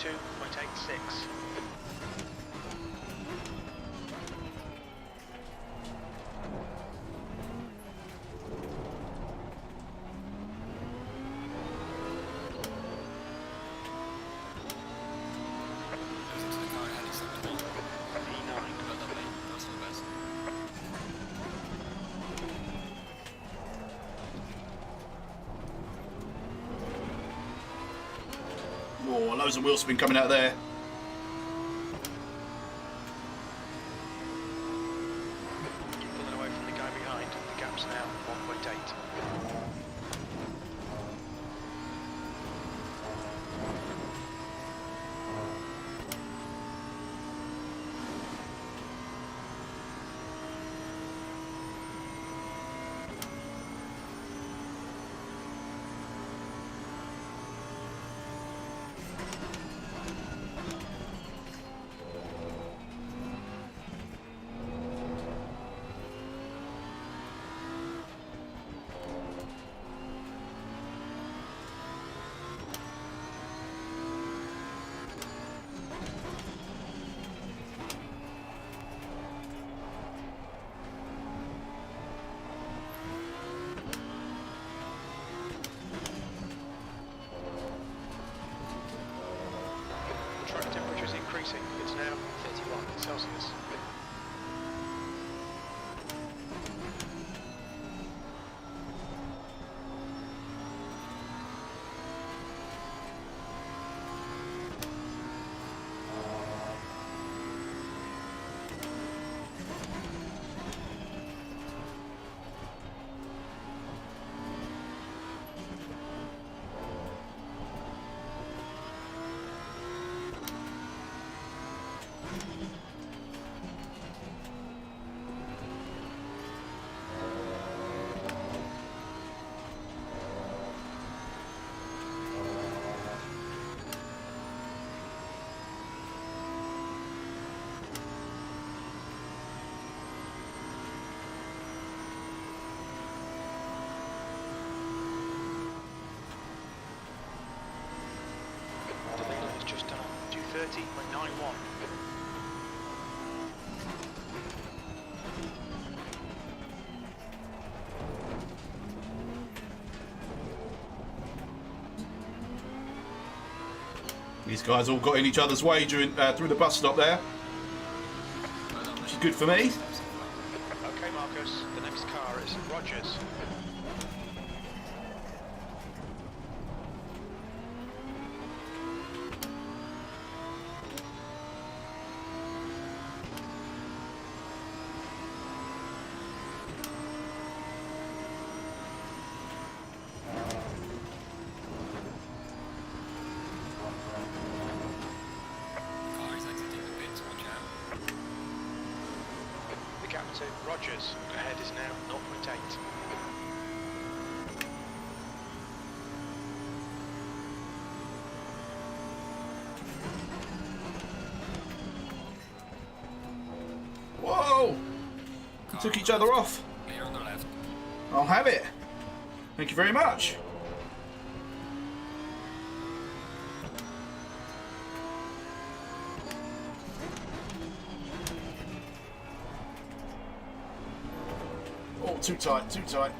B: 32.86.
C: Losing to the car ahead of 71.
B: E9.
C: Well done, mate. Personal best.
A: Oh, loads of wheel spin coming out there.
B: Keep pulling away from the guy behind. The gap's now 1.8. Track temperature is increasing. It's now 31 Celsius. The leader has just done 230.91.
A: These guys all got in each other's way during through the bus stop there,
C: Well done,
A: which is
C: mate.
A: good for me.
C: Steps in front.
B: Okay, Marcus, the next car is Rogers.
C: Car is exiting the pits, watch out.
B: The gap to Rogers ahead is now 0.8.
A: Whoa! We took each other off.
C: Clear on the left.
A: I'll have it. Thank you very much. Oh, too tight, too tight.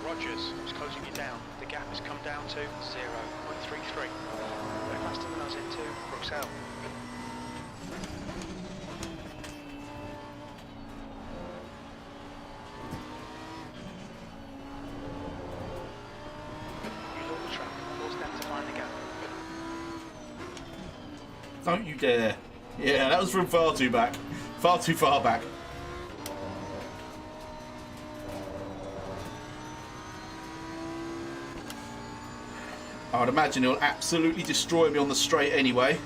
B: Rogers is closing you down. The gap has come down to 0.33. They're faster than us into Brooksell. Use all the track. Force them to find the gap.
A: Don't you dare. Yeah, that was from far too back. Far too far back. I would imagine it'll absolutely destroy me on the straight anyway.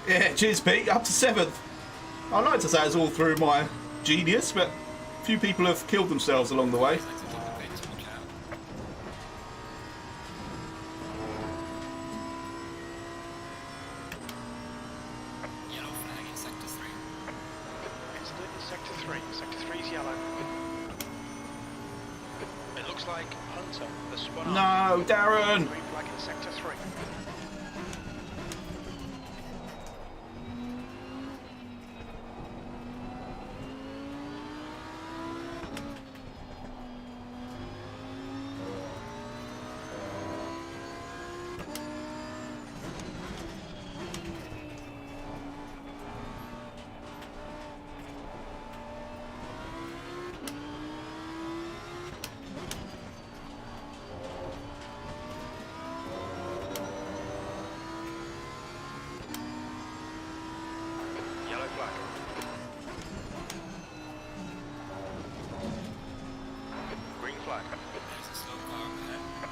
D: Yeah, cheers, Pete. Up to 7th. I'd like to say it's all through my genius, but a few people have killed themselves along the way.
C: Looks like the top of pits, watch out. Yellow flag in sector 3.
B: Incident in sector 3. Sector 3 is yellow. It looks like Hunter has spun off.
D: No, Darren!
B: Green flag in sector 3. Yellow flag. Green flag.
C: There's a slow car up ahead.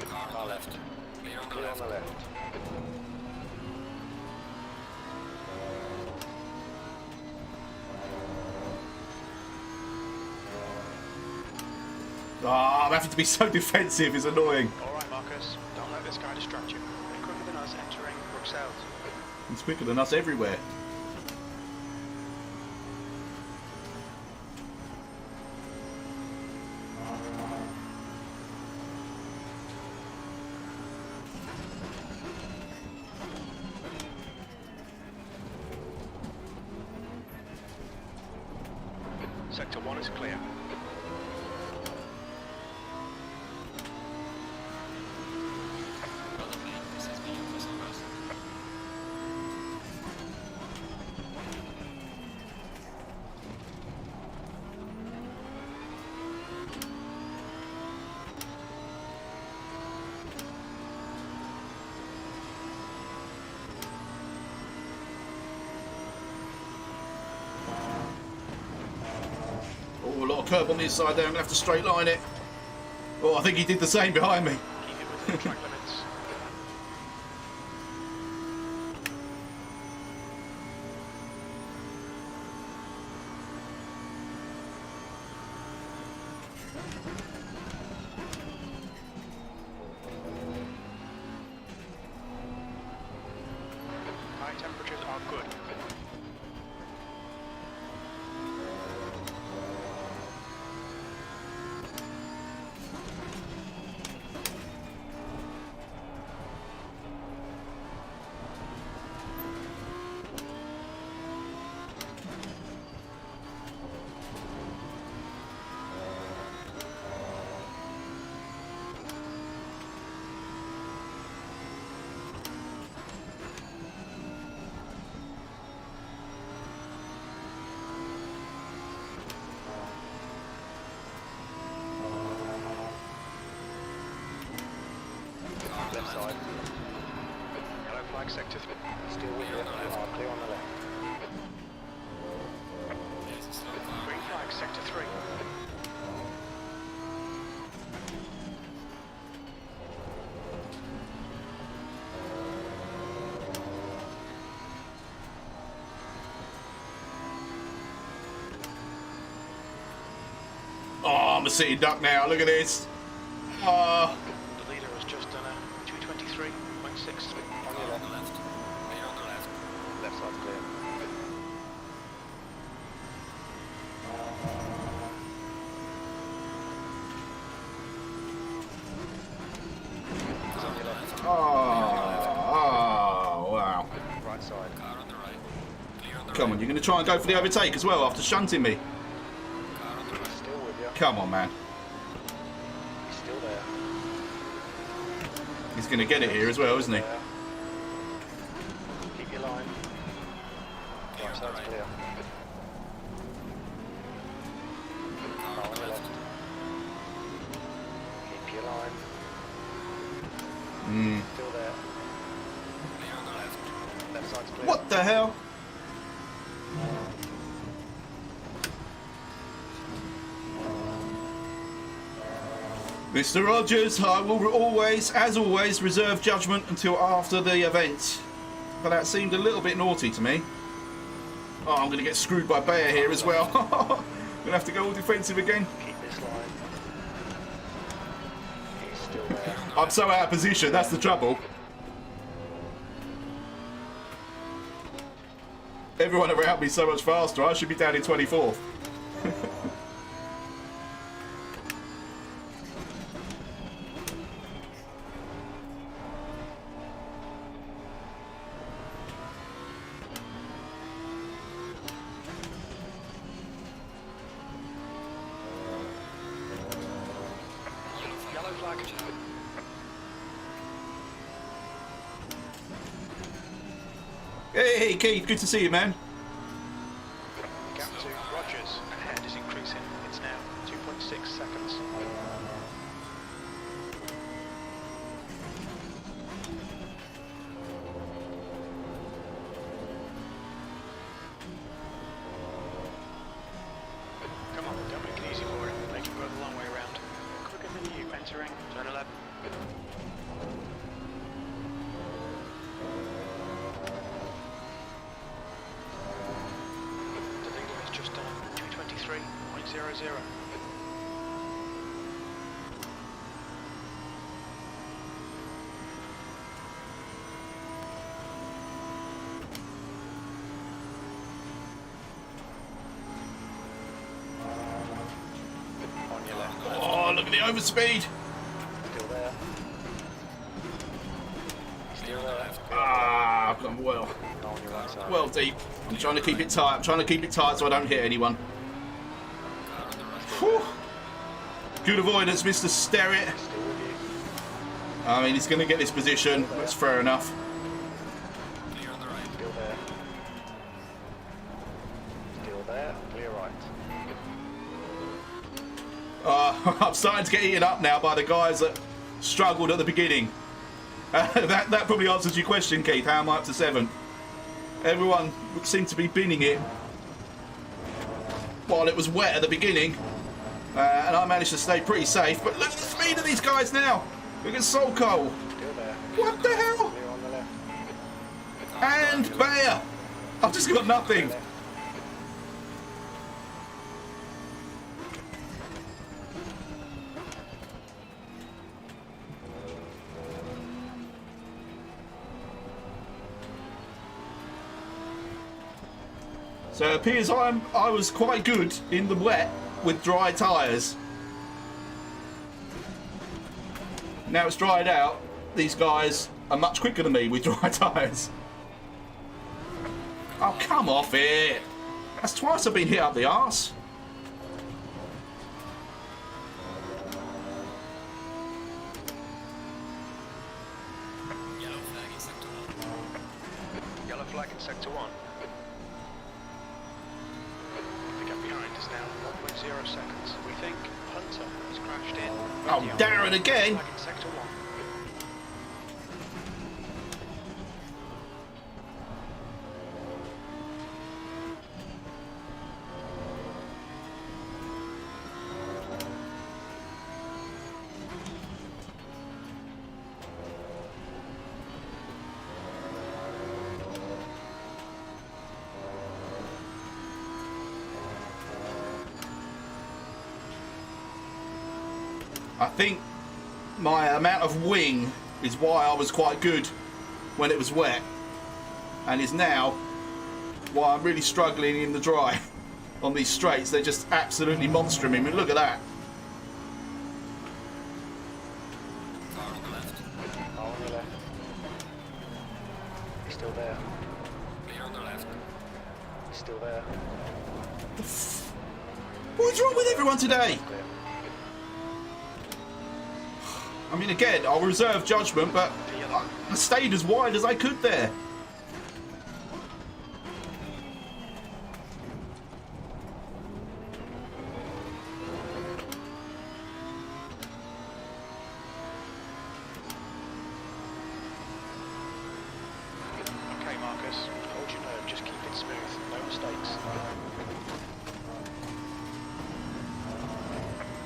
C: Car on the left. Clear on the
B: Clear on
C: left.
B: the left.
D: Ah, I'm having to be so defensive. It's annoying.
B: Alright, Marcus. Don't let this guy distract you. They're quicker than us entering Bruxelles.
D: It's quicker than us everywhere.
B: Sector 1 is clear.
C: Brother mate, this has been your first arrest.
D: Oh, a lot of curb on this side there. I'm going to have to straight line it. Oh, I think he did the same behind me.
B: Keep it within track limits. High temperatures are good. Left side. Yellow flag sector 3. Still with you. Clear on the left.
C: There's a slow car.
B: Green flag sector 3.
D: Oh, I'm a sitting duck now. Look at this. Oh,
B: The leader has just done a 223.6 on
C: Car
B: your
C: on the
B: left.
C: left. Clear on the left.
B: Left side clear.
C: Car on the left.
D: oh, wow.
B: Right side.
C: Car on the right. Clear on the
D: Come
C: right.
D: on, you're going to try and go for the overtake as well after shunting me.
C: Car on the right.
B: Still with you.
D: Come on, man.
B: He's still there.
D: He's going to get it here as well, isn't he?
B: There. Keep your line.
C: Clear
B: Right
C: on the
B: side's
C: right.
B: clear.
C: Car on the left.
B: Keep your line.
D: Mm.
B: Still Inside's clear.
D: What the hell? Mr. Rogers, I will always, as always, reserve judgment until after the event. But that seemed a little bit naughty to me. Oh, I'm going to get screwed by Bayer here as well. I'm going to have to go all defensive again.
B: Keep this line. He's still there.
D: I'm so out of position, that's the trouble. Everyone around me so much faster, I should be down in 24th.
B: Yellow flag.
D: Hey, Keith, good to see you, man.
B: Gap to Rogers. Ahead is increasing. It's now 2.6 seconds. Come on, don't make it easy for him. Make him go the long way around. Quicker than you, entering turn 11. The leader has just done 2:23.00. On your left.
D: Oh, look at the overspeed.
B: Still there. Still there.
D: Ah, I've gone well.
B: On your right side.
D: Well deep. I'm trying to keep it tight. I'm trying to keep it tight so I don't hit anyone. Whew. Good avoidance, Mr. Sterrett.
B: Still with you.
D: I mean, he's going to get this position. That's fair enough.
C: Clear on the right.
B: Still there. Still there. Clear right.
D: I'm starting to get eaten up now by the guys that struggled at the beginning. That probably answers your question, Keith. How am I up to 7th? Everyone seemed to be binning it while it was wet at the beginning. And I managed to stay pretty safe. But look at the speed of these guys now. Look at Solco.
B: Still there.
D: What the hell?
B: Clear on the left.
D: And Bayer. I've just got nothing.
B: Left.
D: So it appears I was quite good in the wet with dry tyres. Now it's dried out, these guys are much quicker than me with dry tyres. Oh, come off it. That's twice I've been hit up the arse.
C: Yellow flag in sector 1.
B: Yellow flag in sector 1. The gap behind is now 1.0 seconds. We think Hunter has crashed in.
D: Oh, Darren again.
B: Flag in sector 1.
D: I think my amount of wing is why I was quite good when it was wet, and is now why I'm really struggling in the dry on these straights. They're just absolutely monstering me. I mean, look at that.
C: Car on the left.
B: Oh, on your left. He's still there.
C: Clear on the left.
B: He's still there.
D: What's wrong with everyone today?
B: Clear.
D: I mean, again, I'll reserve judgment, but I stayed as wide as I could there.
B: Okay, Marcus. Marcus. Hold your nerve, just keep it smooth. No mistakes.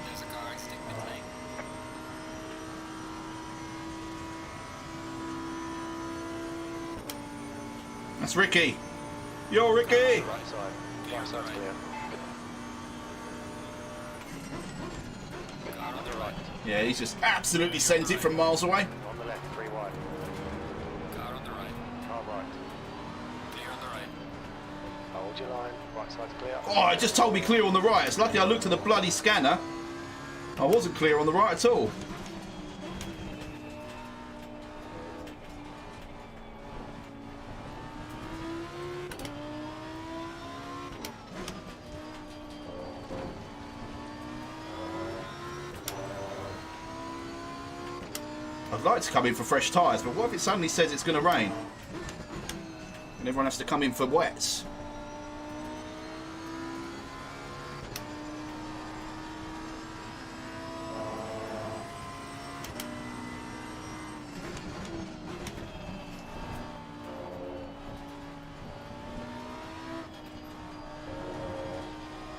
C: There's a car, stick mid lane.
D: That's Ricky. Yo, Ricky.
B: Right side. Right side's clear.
C: Car on the right.
D: Yeah, he's just absolutely sent it from miles away.
B: On the left, 3 wide.
C: Car on the right.
B: Car right.
C: Clear on the right.
B: Hold your line. Right side's clear.
D: Oh, it just told me clear on the right. It's lucky I looked at the bloody scanner. I wasn't clear on the right at all. I'd like to come in for fresh tyres, but what if it suddenly says it's going to rain? And everyone has to come in for wets.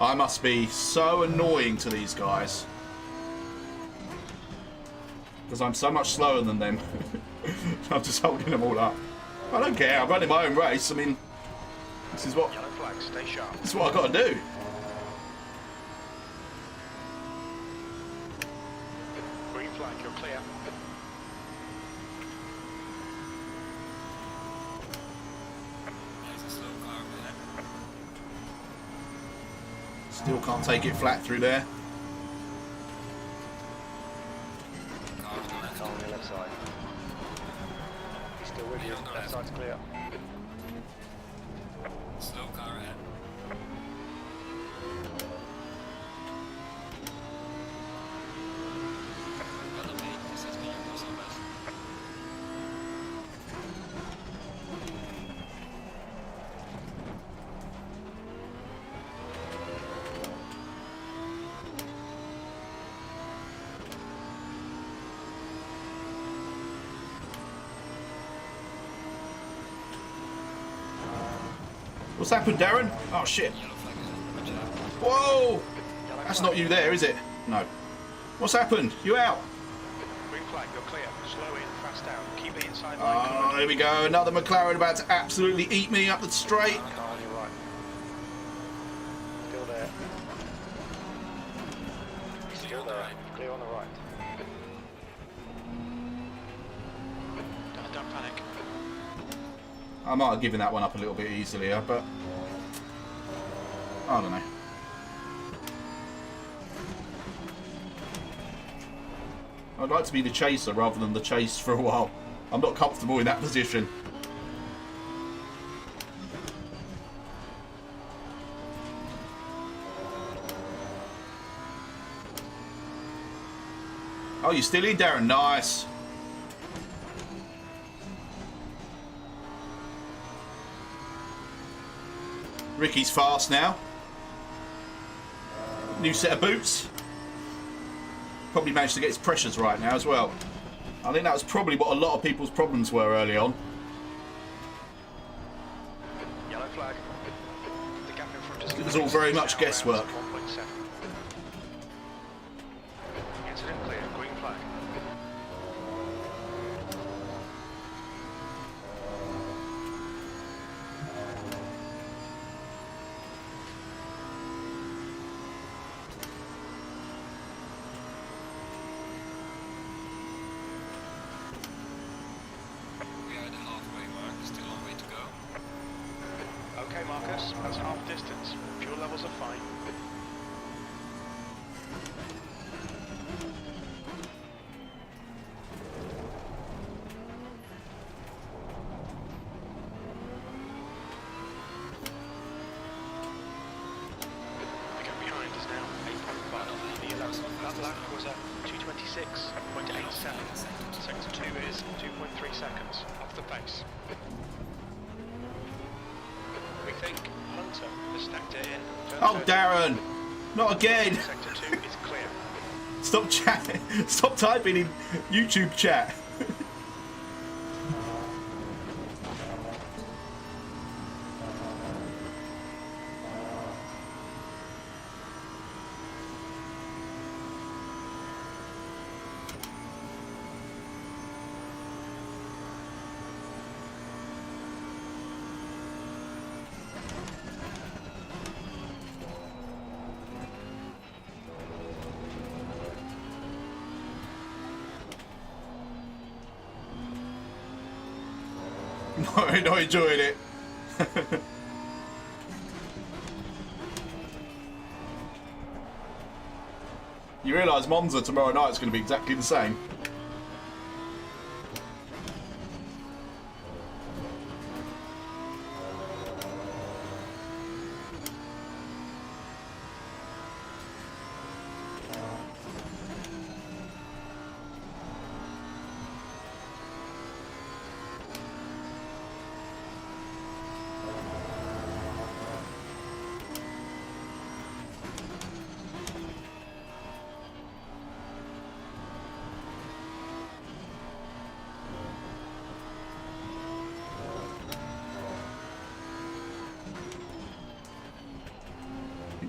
D: I must be so annoying to these guys. Because I'm so much slower than them. I'm just holding them all up. I don't care, I'm running my own race. I mean, this is what
B: Yellow flag, stay sharp.
D: this is what I've got to do.
B: Green flag, you're clear.
C: There's a slow car ahead.
D: Still can't take it flat through there.
C: Car on the left.
B: Car on your left side. He's still with you.
C: On the
B: Left
C: left.
B: side's clear.
C: Slow car ahead. Well, mate, this has been your personal best.
D: What's happened, Darren? Oh shit.
C: Yellow flag ahead. Watch out.
D: Whoa!
B: Yellow
D: That's
B: flag.
D: not you there, is it? No. What's happened? You out?
B: Green flag, you're clear. Slow in, fast out. Keep it inside
D: Oh, here we go. Another McLaren about to absolutely eat me up the straight.
B: Car on your right. Still there. Still there. Clear on the right. Don't panic.
D: I might have given that one up a little bit easier, but I don't know. I'd like to be the chaser rather than the chase for a while. I'm not comfortable in that position. Oh, you're still in, Darren? Nice. Ricky's fast now. New set of boots. Probably managed to get his pressures right now as well. I think that was probably what a lot of people's problems were early on.
B: Yellow flag. The gap in front is
D: It was all very much guesswork.
B: 1.7. Incident clear. Green flag.
C: We are at the halfway mark. Still a long way to go.
B: Okay, Marcus. That's half distance. Fuel levels are fine. The gap behind is now 8.5. The 11th. That lap was at 2:26.87. Sector 2 is 2.3 seconds off the pace. We think Hunter has stacked it in.
D: Oh, Darren! Not again!
B: Sector 2 is clear.
D: Stop chatting. Stop typing in YouTube chat. not enjoying it. You realise Monza tomorrow night is going to be exactly the same.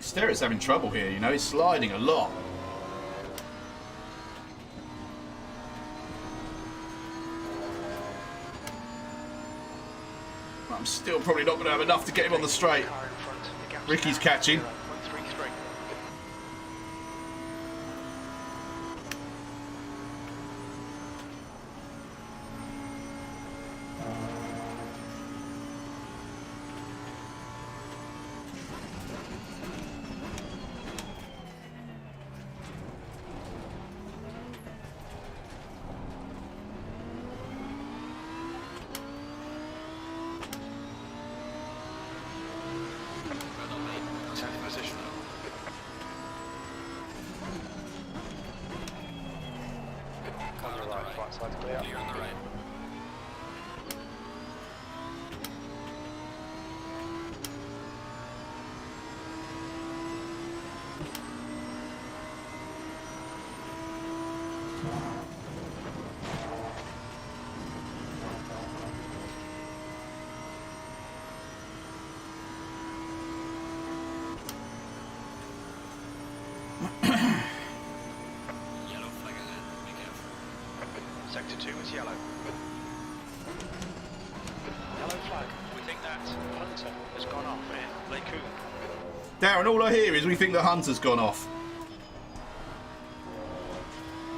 D: Sterrett's having trouble here, you know, he's sliding a lot. I'm still probably not going to have enough to get him on the straight. Ricky's catching.
C: Clear on the right. Yellow flag ahead. Be careful.
B: Sector 2 is yellow. Yellow flag. We think that Hunter has gone off in Lake Coon.
D: Darren, all I hear is we think the Hunter's gone off.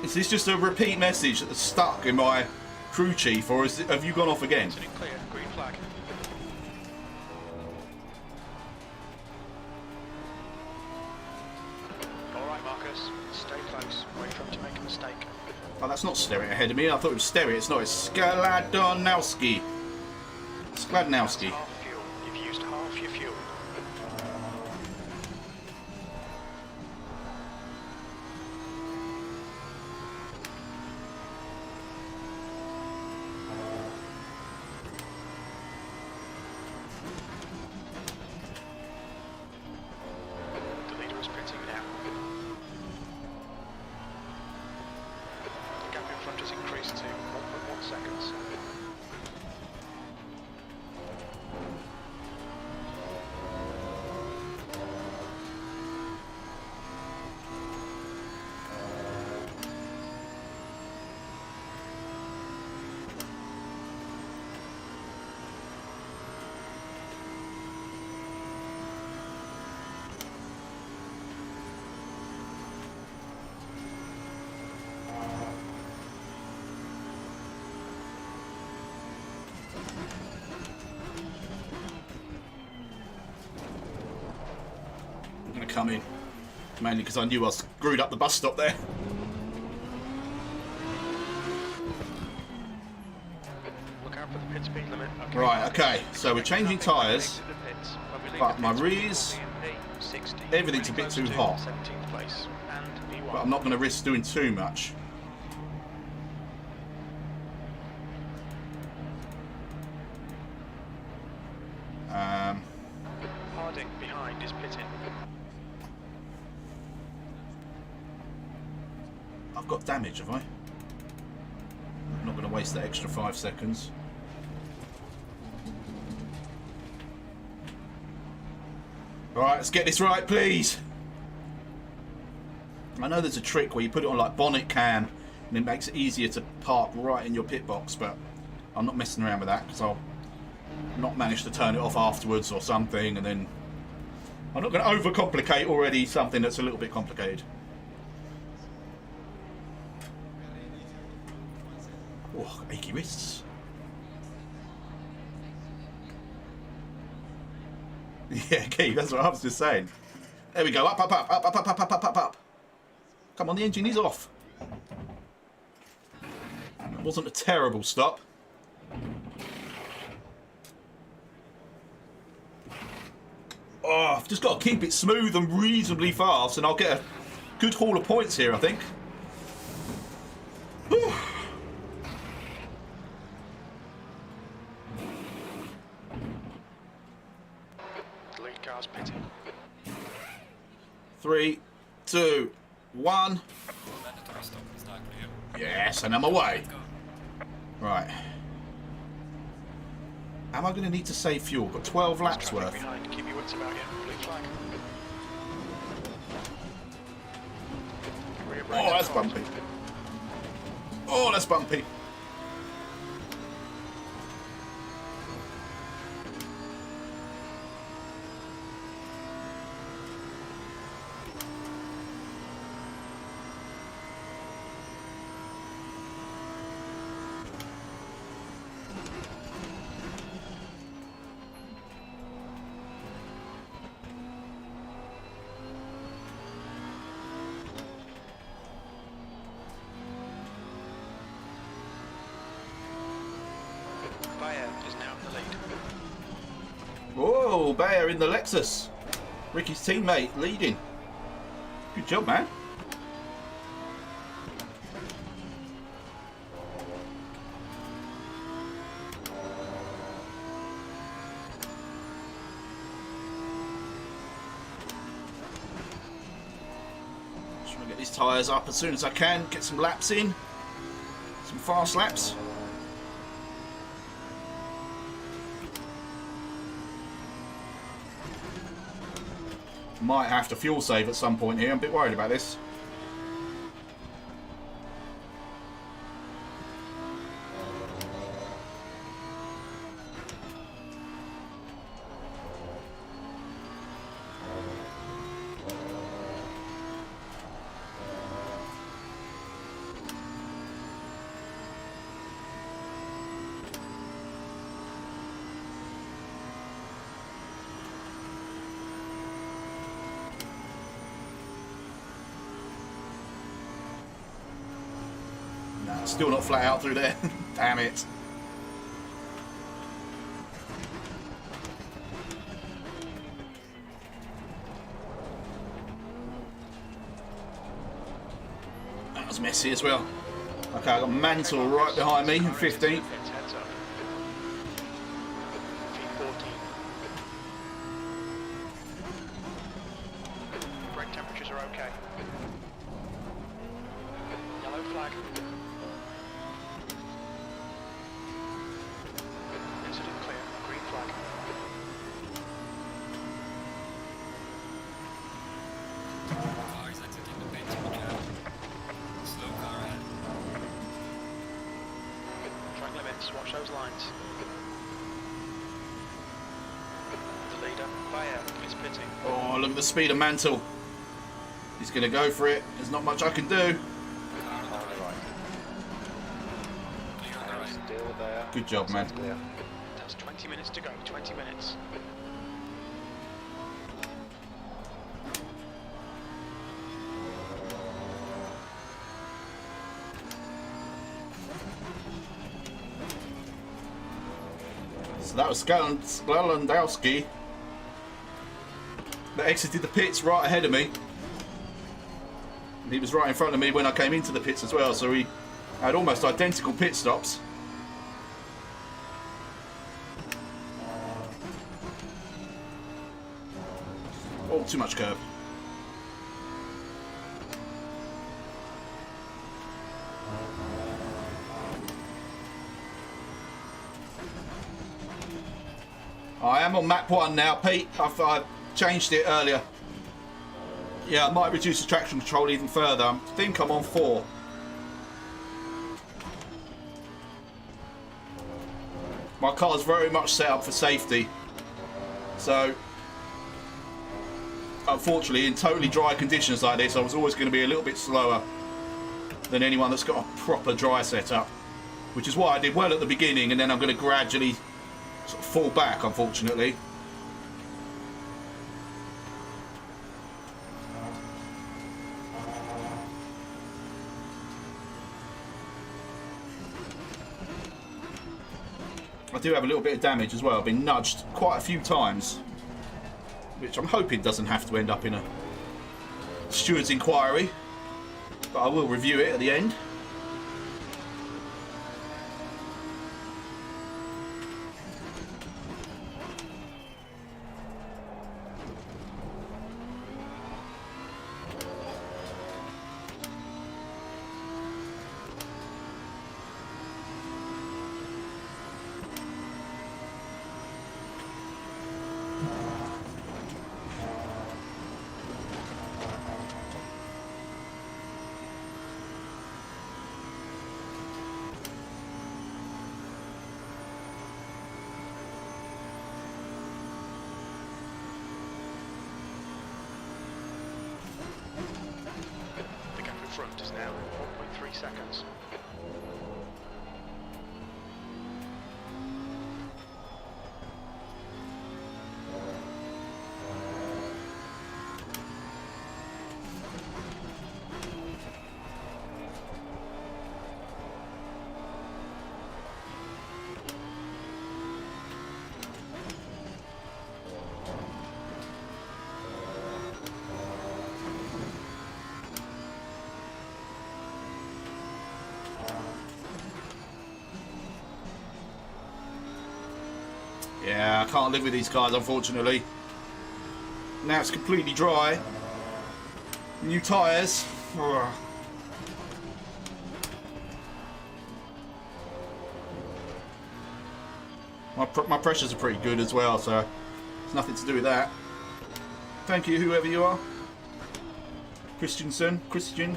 D: Is this just a repeat message that's stuck in my crew chief, or have you gone off again?
B: Sitting clear, green flag. Alright Marcus, stay close, wait for him to make a mistake.
D: Oh, that's not Sterrett ahead of me. I thought it was Sterrett. It's not. It's Skladnowski. Skladnowski.
B: Half fuel. You've used half your fuel. The leader is pitting now. The gap in front has increased to 1.1 seconds.
D: I'm going to come in. Mainly because I knew I screwed up the bus stop there.
B: Look out for the pit speed limit. Okay.
D: Right, okay. So we're changing tyres. But my rears, everything's a bit too hot. But I'm not going to risk doing too much.
B: Harding behind is pitting.
D: I've got damage, have I? I'm not going to waste that extra 5 seconds. Alright, let's get this right, please. I know there's a trick where you put it on like bonnet cam and it makes it easier to park right in your pit box, but I'm not messing around with that because I'll not manage to turn it off afterwards or something, and then I'm not going to overcomplicate already something that's a little bit complicated. Oh, achy wrists. Yeah, Keith, that's what I was just saying. There we go. Up, up, up, up, up, up, up, up, up, up, up. Come on, the engine is off. It wasn't a terrible stop. Oh, I've just got to keep it smooth and reasonably fast, and I'll get a good haul of points here, I think. Whew.
B: The lead car's pitting.
D: 3, 2, 1.
C: Mandatory stop is now clear.
D: Yes, and I'm away.
C: Go.
D: Right. Am I going to need to save fuel? Got 12 laps
B: Traffic
D: worth.
B: behind. Keep your wits about you. Blue flag. Rear brakes
D: Oh, that's
B: hot.
D: bumpy. Oh, that's bumpy.
B: Bayer is now in the lead.
D: Whoa, Bayer in the Lexus. Ricky's teammate leading. Good job, man. Just trying to get these tyres up as soon as I can. Get some laps in. Some fast laps. Might have to fuel save at some point here. I'm a bit worried about this. No, still not flat out through there. Damn it. That was messy as well. Okay, I've got Mantle right behind me in 15th.
B: Heads up. V14. Brake temperatures are okay. Yellow flag. Incident clear. Green flag.
C: Car is exiting the pits, Roger. Slow car ahead.
B: Track limits. Watch those lines. The leader, Bayer, is pitting.
D: Oh, look at the speed of Mantle. He's going to go for it. There's not much I can do.
C: Car on the right. Clear on the right.
E: Still there.
D: Good job, man.
E: Clear.
B: That's 20 minutes to go. 20 minutes.
D: So that was Sklandowski that exited the pits right ahead of me. And he was right in front of me when I came into the pits as well, so we had almost identical pit stops. Oh, too much curb. I am on map 1 now, Pete. I've changed it earlier. Yeah, I might reduce the traction control even further. I think I'm on 4. My car's very much set up for safety. So, unfortunately, in totally dry conditions like this, I was always going to be a little bit slower than anyone that's got a proper dry setup. Which is why I did well at the beginning, and then I'm going to gradually sort of fall back, unfortunately. do have a little bit of damage as well. I've been nudged quite a few times, which I'm hoping doesn't have to end up in a steward's inquiry, but I will review it at the end.
B: The gap in front is now 1.3 seconds.
D: Yeah, I can't live with these cars, unfortunately. Now it's completely dry. New tyres. My pressures are pretty good as well, so it's nothing to do with that. Thank you, whoever you are. Christian.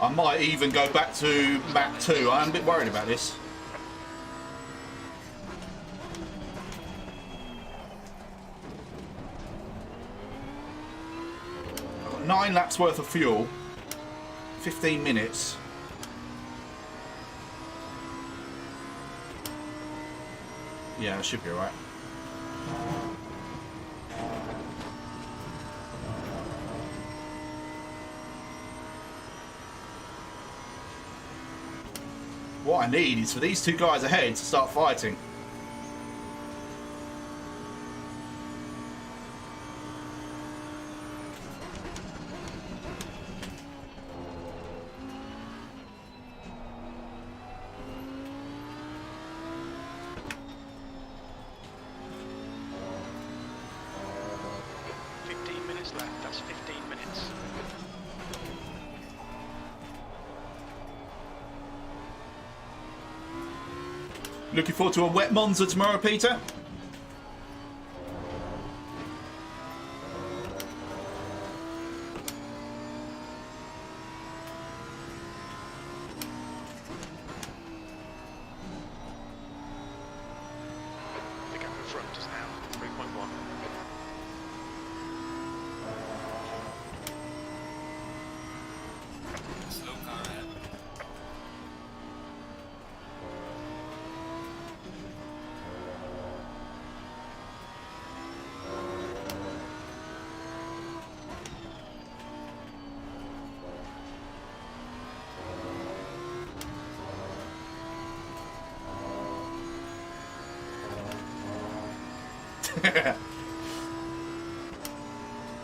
D: I might even go back to map 2. I am a bit worried about this. I've got 9 laps worth of fuel, 15 minutes. Yeah, it should be alright. What I need is for these two guys ahead to start fighting.
B: Left, that's 15 minutes.
D: Looking forward to a wet Monza tomorrow, Peter.
B: The gap in front is now 3.1.
C: Slow car ahead.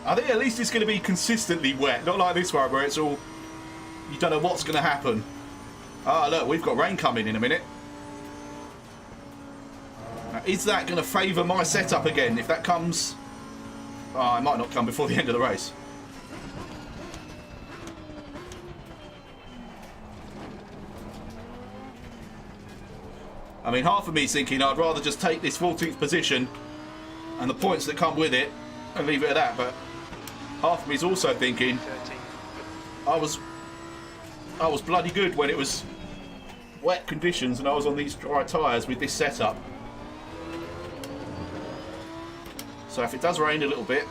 D: I think at least it's going to be consistently wet, not like this one where it's all, you don't know what's going to happen. Ah, look, we've got rain coming in a minute. Now, is that going to favour my setup again? If that comes, oh, it might not come before the end of the race. I mean, half of me is thinking I'd rather just take this 14th position and the points that come with it and leave it at that. But half of me is also thinking
B: 13.
D: I was bloody good when it was wet conditions and I was on these dry tyres with this setup. So if it does rain a little bit,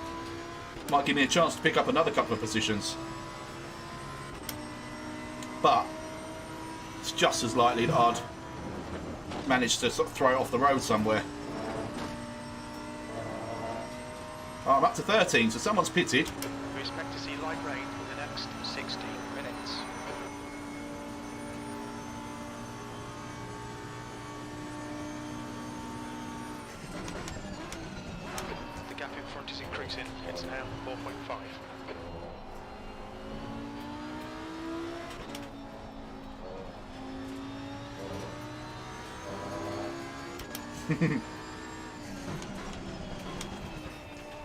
D: it might give me a chance to pick up another couple of positions. But it's just as likely that I'd manage to sort of throw it off the road somewhere. Oh, I'm up to 13, so someone's pitted.
B: We expect to see light rain in the next 60 minutes. The gap in front is increasing. It's now 4.5.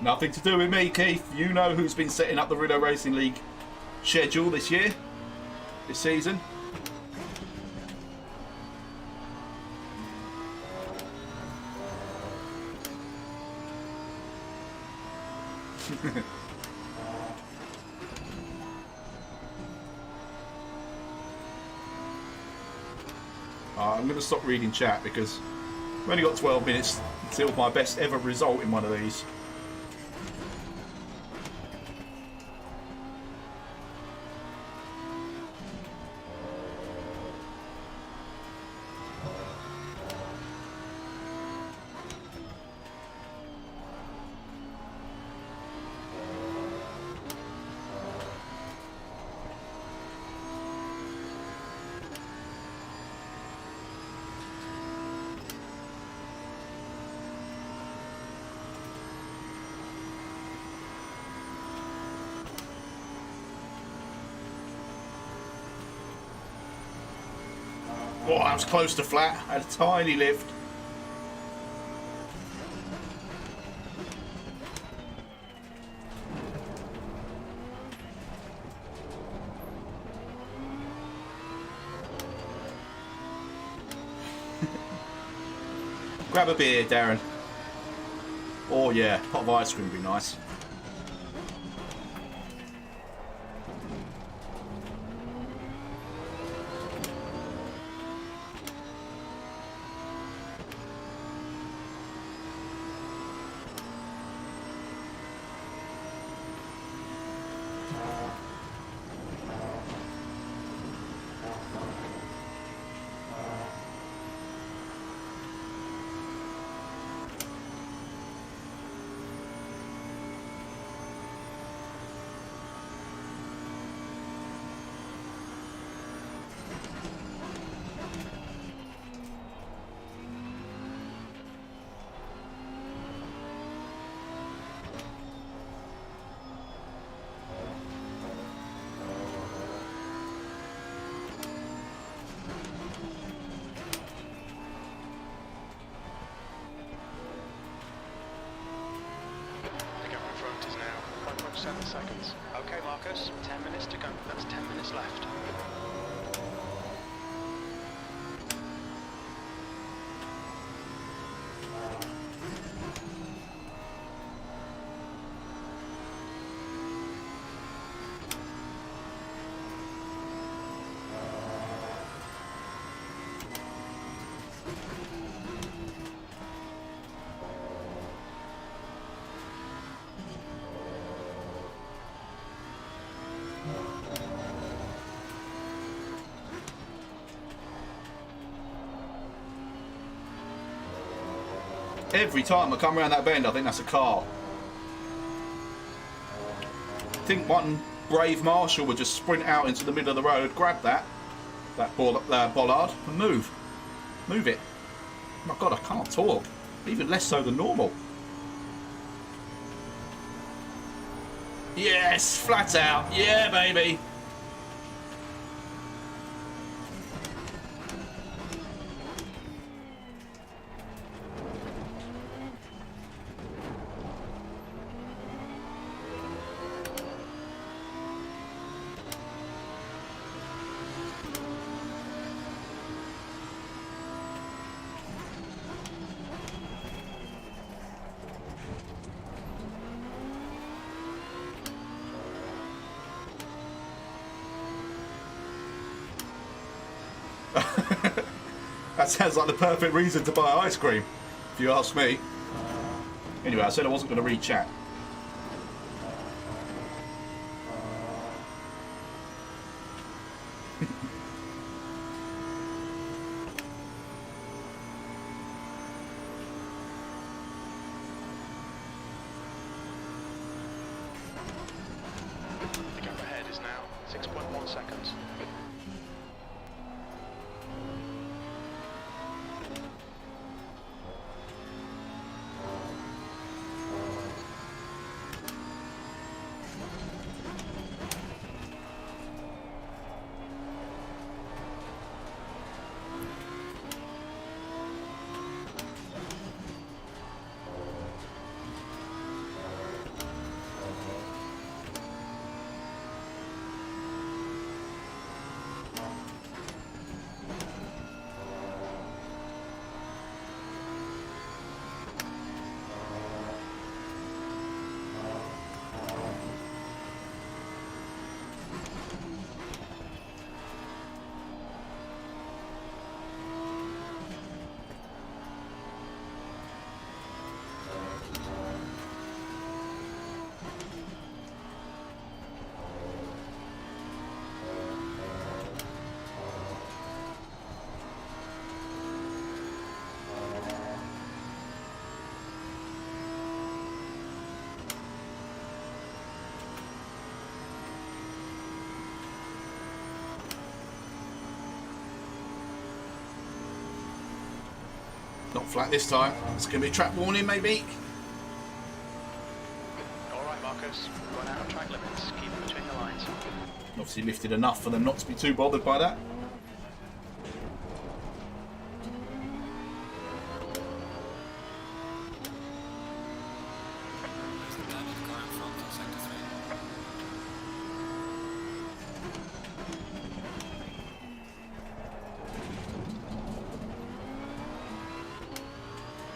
D: Nothing to do with me, Keith. You know who's been setting up the Renault Racing League schedule this year, this season. I'm going to stop reading chat because I've only got 12 minutes until my best ever result in one of these. Oh, I was close to flat. I had a tiny lift. Grab a beer, Darren. Oh yeah, pot of ice cream would be nice.
B: The gap in front is now 1.7 seconds. Okay, Marcus, 10 minutes to go. That's 10 minutes left.
D: Every time I come around that bend, I think that's a car. I think one brave marshal would just sprint out into the middle of the road, grab that bollard, and move it. Oh my God, I can't talk. Even less so than normal. Yes, flat out. Yeah, baby. That sounds like the perfect reason to buy ice cream, if you ask me. Anyway, I said I wasn't going to read chat.
B: The gap ahead is now 6.1 seconds.
D: Not flat this time. It's going to be a track warning, maybe.
B: Alright Marcus, run out of track limits, keep it between the lines.
D: Obviously lifted enough for them not to be too bothered by that.
C: There's the guy with the car in front on sector 3.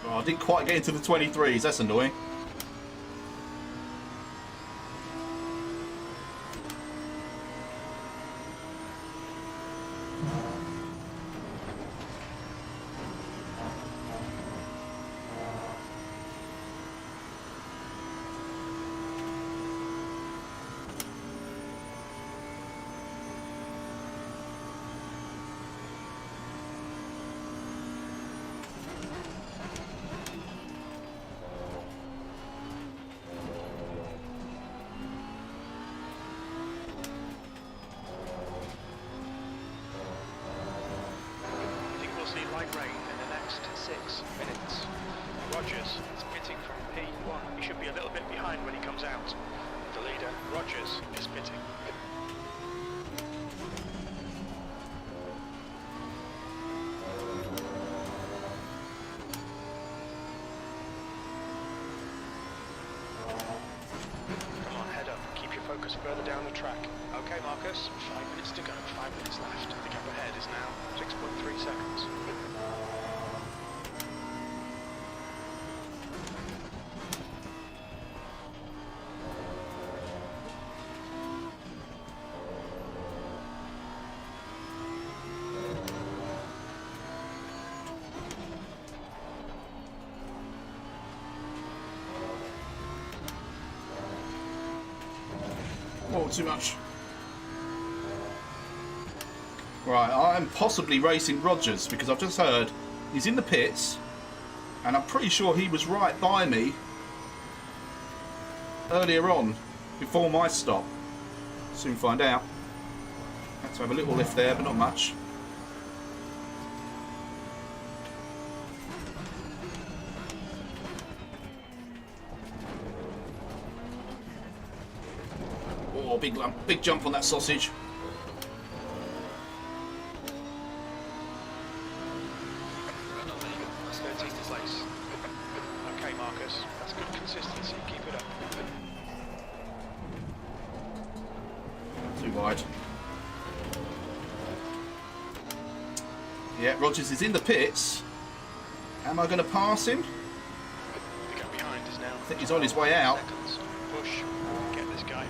D: Oh, I didn't quite get into the 23s. That's annoying.
B: I think we'll see light rain in the next 6 minutes. Rogers is pitting from P1. He should be a little bit behind when he comes out. The leader, Rogers, is pitting. Come on, head up. Keep your focus further down the track. Okay, Marcus, 5 minutes to go. 5 minutes left. The gap ahead is now 6.3 seconds.
D: Oh, too much. Right, I'm possibly racing Rogers because I've just heard he's in the pits and I'm pretty sure he was right by me earlier on before my stop. Soon find out. Had to have a little lift there, but not much. Oh, big lump, big jump on that sausage.
B: 13th place. Okay, Marcus, that's good consistency. Keep it up.
D: Too wide. Yeah, Rogers is in the pits. Am I going to pass him?
B: The gap behind is now.
D: I think he's on his way out.
B: Seconds. Push. Get this guy.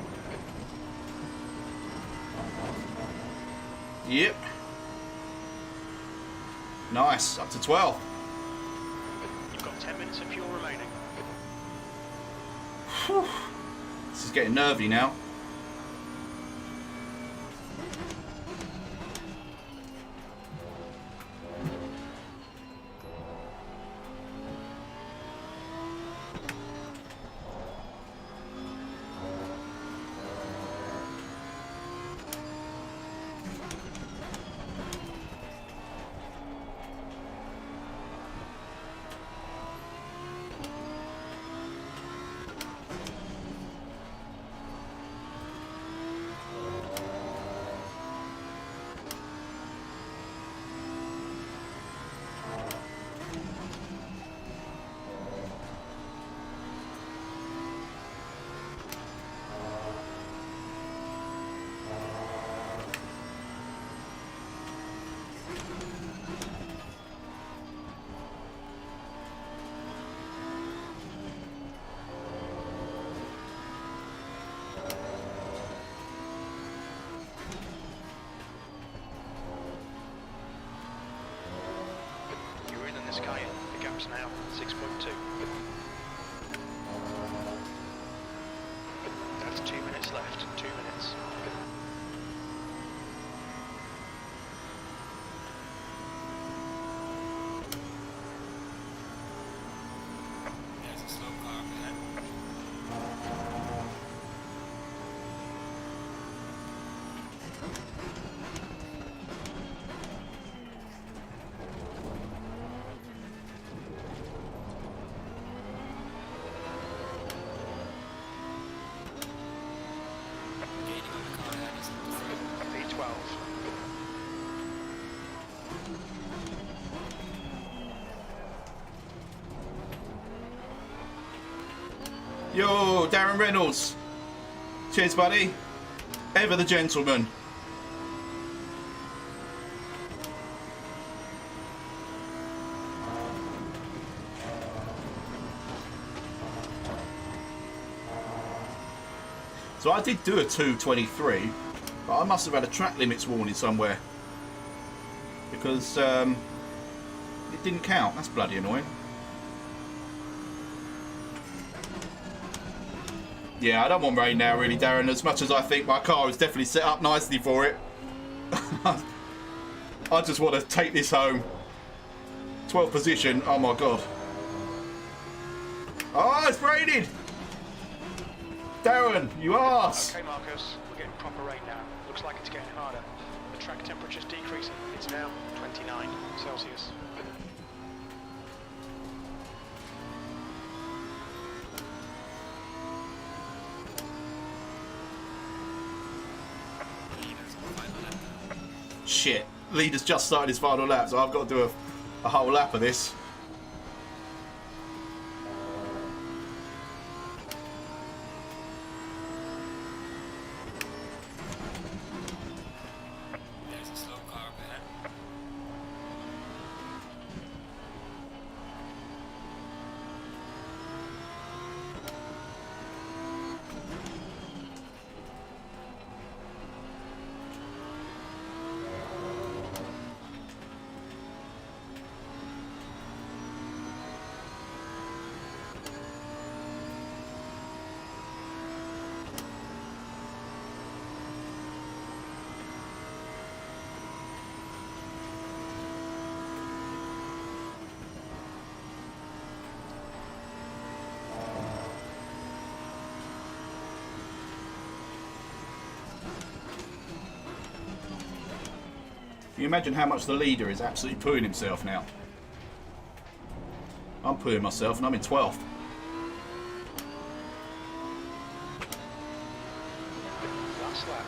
D: Yep. Nice, up to 12.
B: You've got 10 minutes of fuel remaining.
D: This is getting nervy now.
B: Sky, the gap's now 6.2. That's 2 minutes left, 2 minutes.
C: There's a slow car up ahead. Gaining on the car ahead is up to 3.
B: V12.
D: Yo, Darren Reynolds. Cheers, buddy. Ever the gentleman. So I did do a 2:23, but I must have had a track limits warning somewhere because it didn't count. That's bloody annoying. Yeah, I don't want rain now, really, Darren, as much as I think my car is definitely set up nicely for it. I just want to take this home. 12th position, oh my god. Oh, it's raining! Darren, you arse!
B: Okay, Marcus, we're getting proper rain now. Looks like it's getting harder. The track temperature's decreasing. It's now 29 Celsius.
D: Shit, leader's just started his final lap, so I've got to do a whole lap of this.
C: There's a slow car up ahead.
D: Can you imagine how much the leader is absolutely pooing himself now? I'm pooing myself and I'm in 12th.
B: Last lap.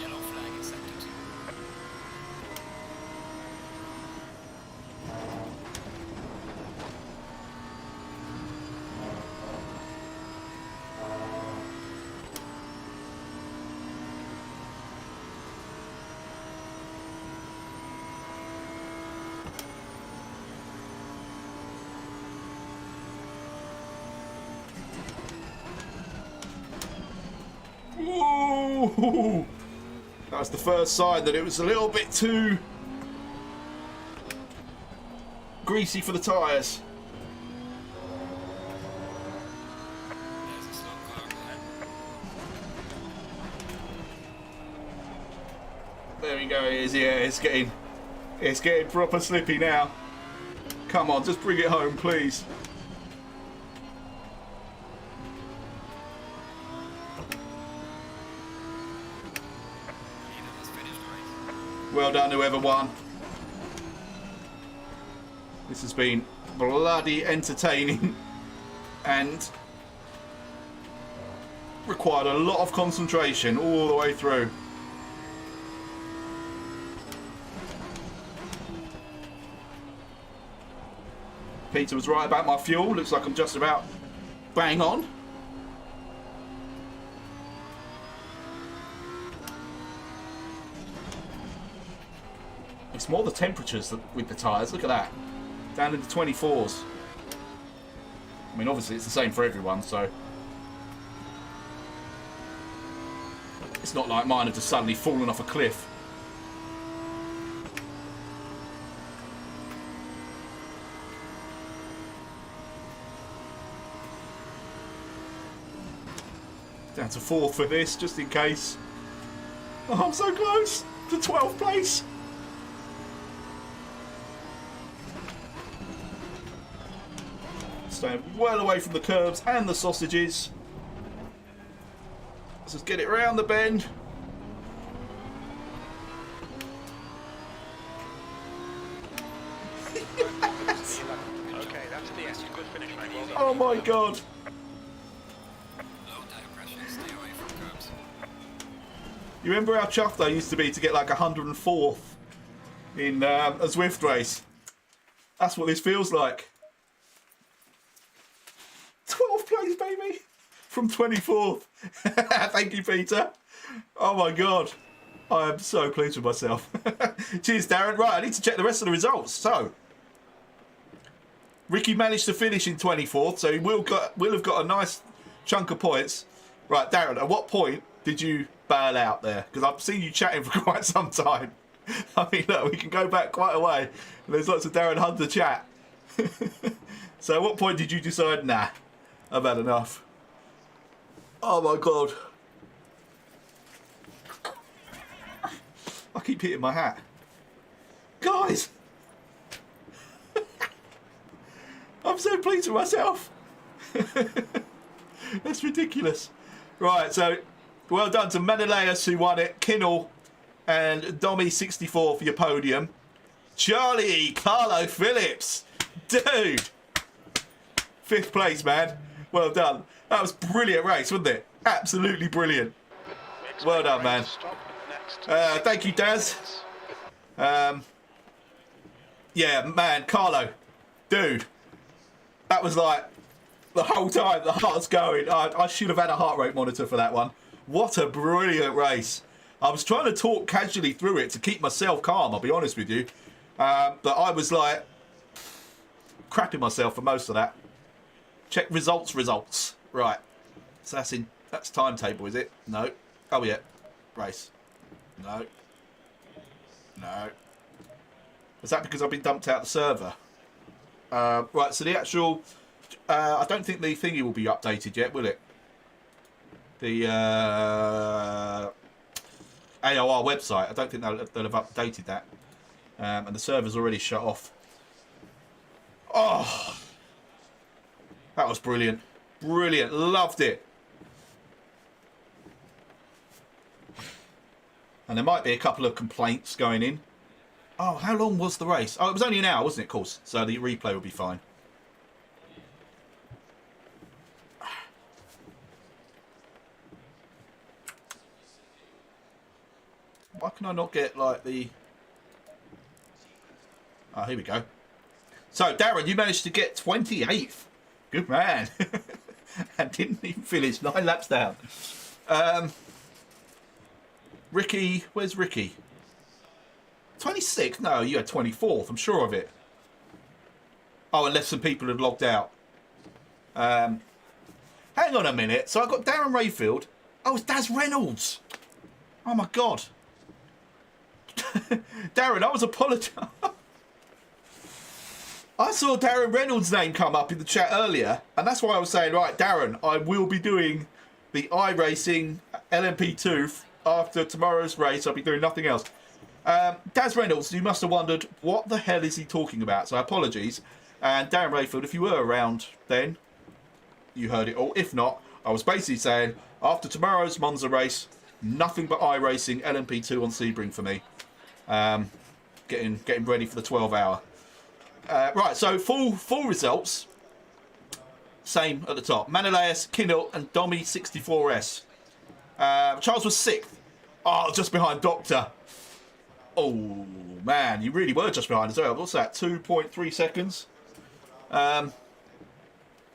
C: Yellow flag in sector 2.
D: Ooh, that was the first sign that it was a little bit too greasy for the tyres.
C: There's a slow car ahead.
D: There we go. It is. Yeah, it's getting proper slippy now. Come on, just bring it home, please.
C: Leader has finished the race.
D: Well done, whoever won. This has been bloody entertaining and required a lot of concentration all the way through. Peter was right about my fuel. Looks like I'm just about bang on. It's more the temperatures with the tyres. Look at that. Down into 24s. I mean, obviously it's the same for everyone, so it's not like mine have just suddenly fallen off a cliff. Down to 4th for this, just in case. Oh, I'm so close to 12th place. Staying well away from the curbs and the sausages. Let's just get it round the bend.
B: Okay, that's the end. Good finish, mate. Well done.
D: Oh my god.
C: Low tire pressure, stay away from curbs.
D: You remember how chuffed I used to be to get like 104th in a Zwift race? That's what this feels like. 12th place, baby! From 24th. Thank you, Peter. Oh my god. I am so pleased with myself. Cheers, Darren. Right, I need to check the rest of the results. So, Ricky managed to finish in 24th, so he will have got a nice chunk of points. Right, Darren, at what point did you bail out there? Because I've seen you chatting for quite some time. I mean, look, we can go back quite a way. There's lots of Darren Hunter chat. So at what point did you decide, nah, I've had enough? Oh my god. I keep hitting my hat. Guys! I'm so pleased with myself. That's ridiculous. Right, so well done to Menelaus who won it, Kinnell and Dommy64 for your podium. Charlie Carlo Phillips, dude, 5th place, man. Well done. That was a brilliant race, wasn't it? Absolutely brilliant. Well done, man. Thank you, Daz. Yeah, man, Carlo, dude, that was like the whole time the heart's going. I should have had a heart rate monitor for that one. What a brilliant race. I was trying to talk casually through it to keep myself calm, I'll be honest with you. But I was like crapping myself for most of that. Check results. Right. So that's timetable, is it? No. Oh yeah. Race. No. Is that because I've been dumped out the server? Right, so the actual I don't think the thingy will be updated yet, will it? The AOR website. I don't think they'll have updated that. And the server's already shut off. Oh, that was brilliant. Brilliant. Loved it. And there might be a couple of complaints going in. Oh, how long was the race? Oh, it was only an hour, wasn't it, of course? So the replay will be fine. Why can I not get, like, the... Oh, here we go. So, Darren, you managed to get 28th. Good man. And didn't even finish 9 laps down. Ricky, where's Ricky? 26th? No, you had 24th. I'm sure of it. Oh, unless some people had logged out. Hang on a minute. So I got Darren Rayfield. Oh, it's Daz Reynolds. Oh my God. Darren, I was apologising. I saw Darren Reynolds' name come up in the chat earlier, and that's why I was saying, right, Darren, I will be doing the iRacing LMP2 after tomorrow's race. I'll be doing nothing else. Daz Reynolds, you must have wondered, what the hell is he talking about? So apologies. And Darren Rayfield, if you were around then, you heard it all. If not, I was basically saying, after tomorrow's Monza race, nothing but iRacing LMP2 on Sebring for me. Getting ready for the 12-hour. Right, so full results. Same at the top. Menelaus, Kinnock, and Domi 64S. Charles was 6th. Oh, just behind Doctor. Oh, man, you really were just behind as well. What's that, 2.3 seconds? Yeah,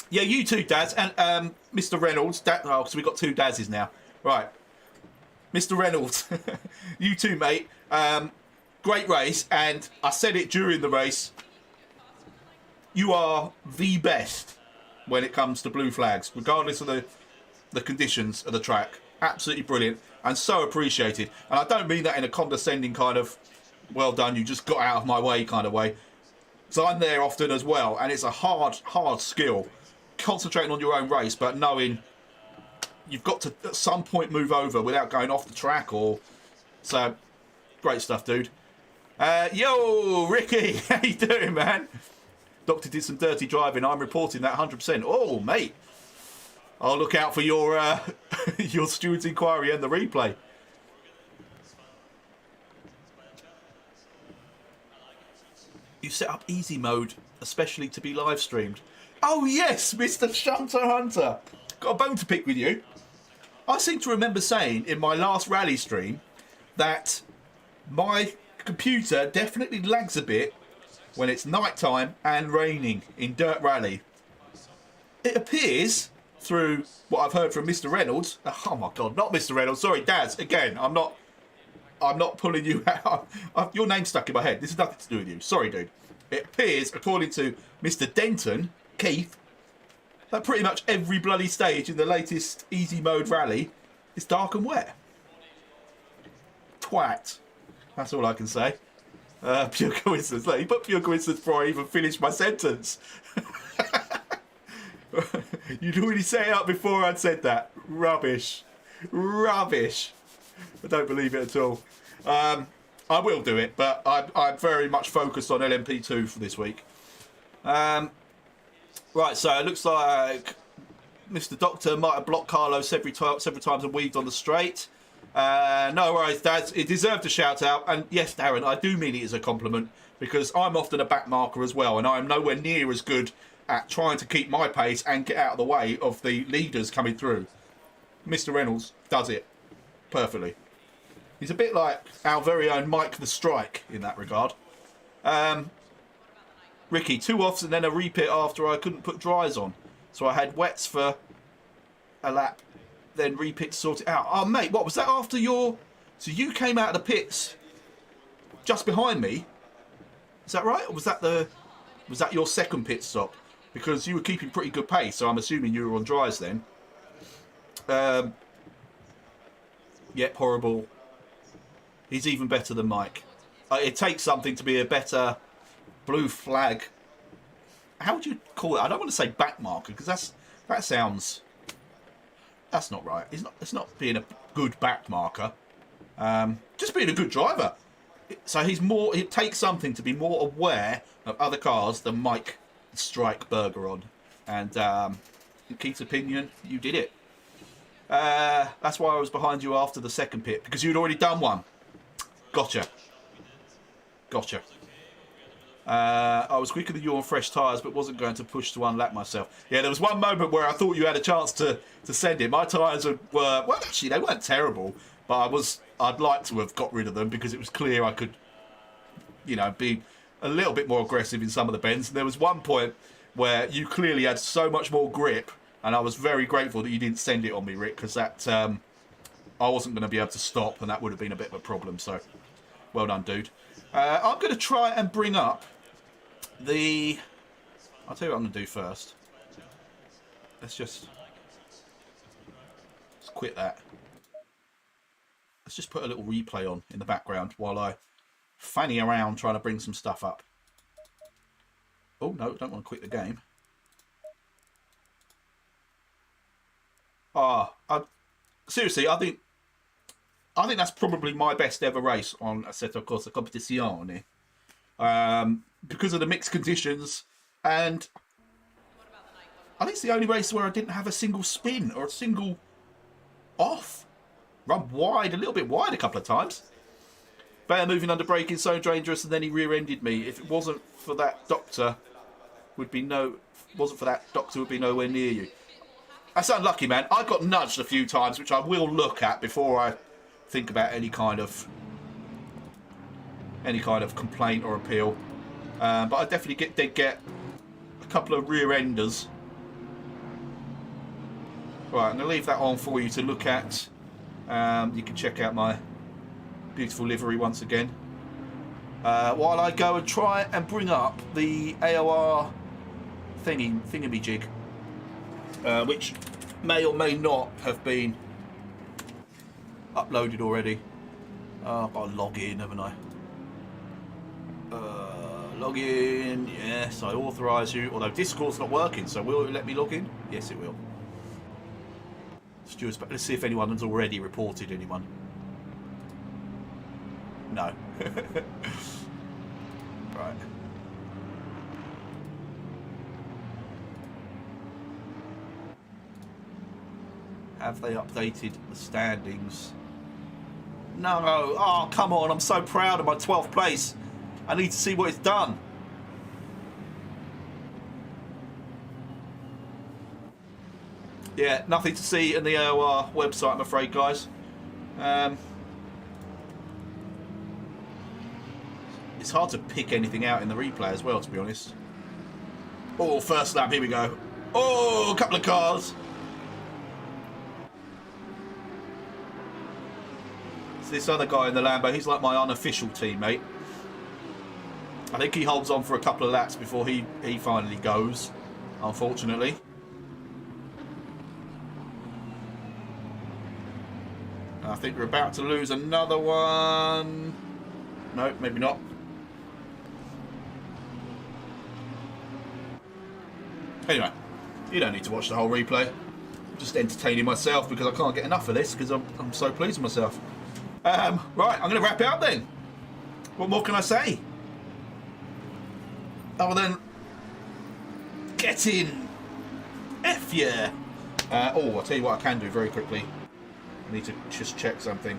D: you too, Daz. And Mr. Reynolds. Oh, because we've got 2 Dazes now. Right. Mr. Reynolds. You too, mate. Great race. And I said it during the race. You are the best when it comes to blue flags, regardless of the conditions of the track. Absolutely brilliant and so appreciated. And I don't mean that in a condescending kind of, well done, you just got out of my way kind of way. So I'm there often as well, and it's a hard skill. Concentrating on your own race, but knowing you've got to at some point move over without going off the track or... So, great stuff, dude. Yo, Ricky, how you doing, man? Doctor did some dirty driving. I'm reporting that 100%. Oh, mate. I'll look out for your your steward's inquiry and the replay. You set up easy mode, especially to be live streamed. Oh, yes, Mr. Shunter Hunter. Got a bone to pick with you. I seem to remember saying in my last rally stream that my computer definitely lags a bit when it's nighttime and raining in Dirt Rally. It appears, through what I've heard from Mr. Reynolds... Oh, my God, not Mr. Reynolds. Sorry, Daz. Again, I'm not pulling you out. Your name's stuck in my head. This has nothing to do with you. Sorry, dude. It appears, according to Mr. Denton, Keith, that pretty much every bloody stage in the latest easy mode rally is dark and wet. Twat. That's all I can say. Pure coincidence. Look, he put pure coincidence before I even finished my sentence. You'd already set it up before I'd said that. Rubbish. Rubbish. I don't believe it at all. I will do it, but I'm very much focused on LMP2 for this week. Right, so it looks like Mr. Doctor might have blocked Carlos several times and weaved on the straight. No worries, Dad. It deserved a shout out. And yes, Darren, I do mean it as a compliment because I'm often a back marker as well, and I am nowhere near as good at trying to keep my pace and get out of the way of the leaders coming through. Mr. Reynolds does it perfectly. He's a bit like our very own Mike the Strike in that regard. Ricky, 2 offs and then a repit after I couldn't put dries on. So I had wets for a lap, then repit to sort it out. Oh, mate, what was that after your... So you came out of the pits just behind me. Is that right? Or was that your second pit stop? Because you were keeping pretty good pace, so I'm assuming you were on dries then. Yep, horrible. He's even better than Mike. It takes something to be a better blue flag. How would you call it? I don't want to say back marker because that sounds... That's not right. It's not being a good back marker. Just being a good driver. So he's more... It takes something to be more aware of other cars than Mike Strike Burger on. And in Keith's opinion, you did it. That's why I was behind you after the second pit, because you'd already done one. Gotcha. I was quicker than you on fresh tyres, but wasn't going to push to unlap myself. Yeah, there was one moment where I thought you had a chance to send it. My tyres were... Well, actually, they weren't terrible, but I'd like to have got rid of them because it was clear I could, be a little bit more aggressive in some of the bends. And there was one point where you clearly had so much more grip, and I was very grateful that you didn't send it on me, Rick, because that I wasn't going to be able to stop, and that would have been a bit of a problem. So, well done, dude. I'm going to try and bring up the... I'll tell you what I'm going to do first. Let's quit that. let's just put a little replay on in the background while I fanny around trying to bring some stuff up. Oh no, don't want to quit the game. Seriously, I think that's probably my best ever race on Assetto Corsa Competizione. Because of the mixed conditions, and I think it's the only race where I didn't have a single spin or a single off. Run wide, a little bit wide a couple of times. Bear moving under braking, so dangerous, and then he rear-ended me. If it wasn't for that doctor, would be nowhere near you. That's unlucky, man. I got nudged a few times, which I will look at before I think about any kind of complaint or appeal. But I definitely did get a couple of rear-enders. Right, I'm going to leave that on for you to look at. You can check out my beautiful livery once again. While I go and try and bring up the AOR thingamajig, which may or may not have been uploaded already. I've got to log in, haven't I? Log in, yes, I authorise you. Although Discord's not working, so will it let me log in? Yes, it will. Stuart's back. Let's see if anyone has already reported anyone. No. Right. Have they updated the standings? No. Oh, come on. I'm so proud of my 12th place. I need to see what it's done. Yeah, nothing to see in the AOR website, I'm afraid, guys. It's hard to pick anything out in the replay as well, to be honest. Oh, first lap, here we go. Oh, a couple of cars. It's this other guy in the Lambo. He's like my unofficial teammate. I think he holds on for a couple of laps before he finally goes, unfortunately. I think we're about to lose another one. No, maybe not. Anyway, you don't need to watch the whole replay. I'm just entertaining myself because I can't get enough of this because I'm so pleased with myself. Right, I'm going to wrap it up then. What more can I say? Other than get in. F yeah. I'll tell you what I can do very quickly. I need to just check something.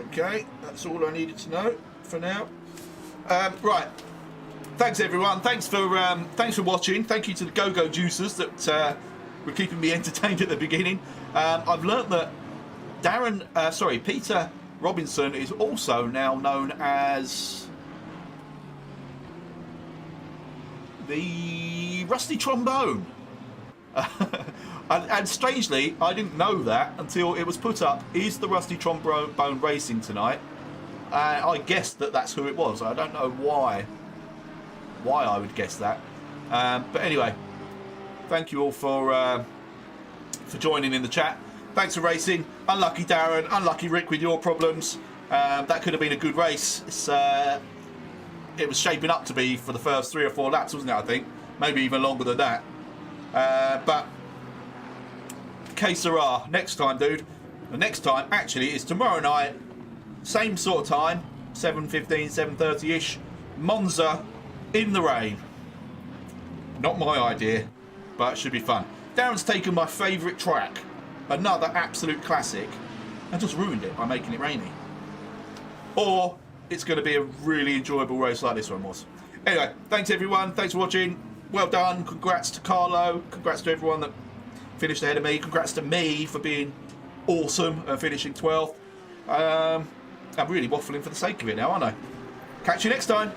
D: Okay, that's all I needed to know for now. Right. Thanks everyone. Thanks for watching. Thank you to the Go-Go Juicers that were keeping me entertained at the beginning. I've learnt that Peter Robinson is also now known as the Rusty Trombone. And strangely, I didn't know that until it was put up. Is the Rusty Trombone racing tonight? I guessed that that's who it was. I don't know why I would guess that. But anyway, thank you all for joining in the chat. Thanks for racing. Unlucky Darren, unlucky Rick with your problems. That could have been a good race. It was shaping up to be for the first 3 or 4 laps, wasn't it, I think? Maybe even longer than that. But, que sera. Next time, dude. The next time, actually, is tomorrow night. Same sort of time. 7:15, 7:30-ish. Monza in the rain. Not my idea, but it should be fun. Darren's taken my favourite track. Another absolute classic. And just ruined it by making it rainy. Or it's going to be a really enjoyable race like this one was. Anyway, thanks everyone. Thanks for watching. Well done. Congrats to Carlo. Congrats to everyone that finished ahead of me. Congrats to me for being awesome and finishing 12th. I'm really waffling for the sake of it now, aren't I? Catch you next time.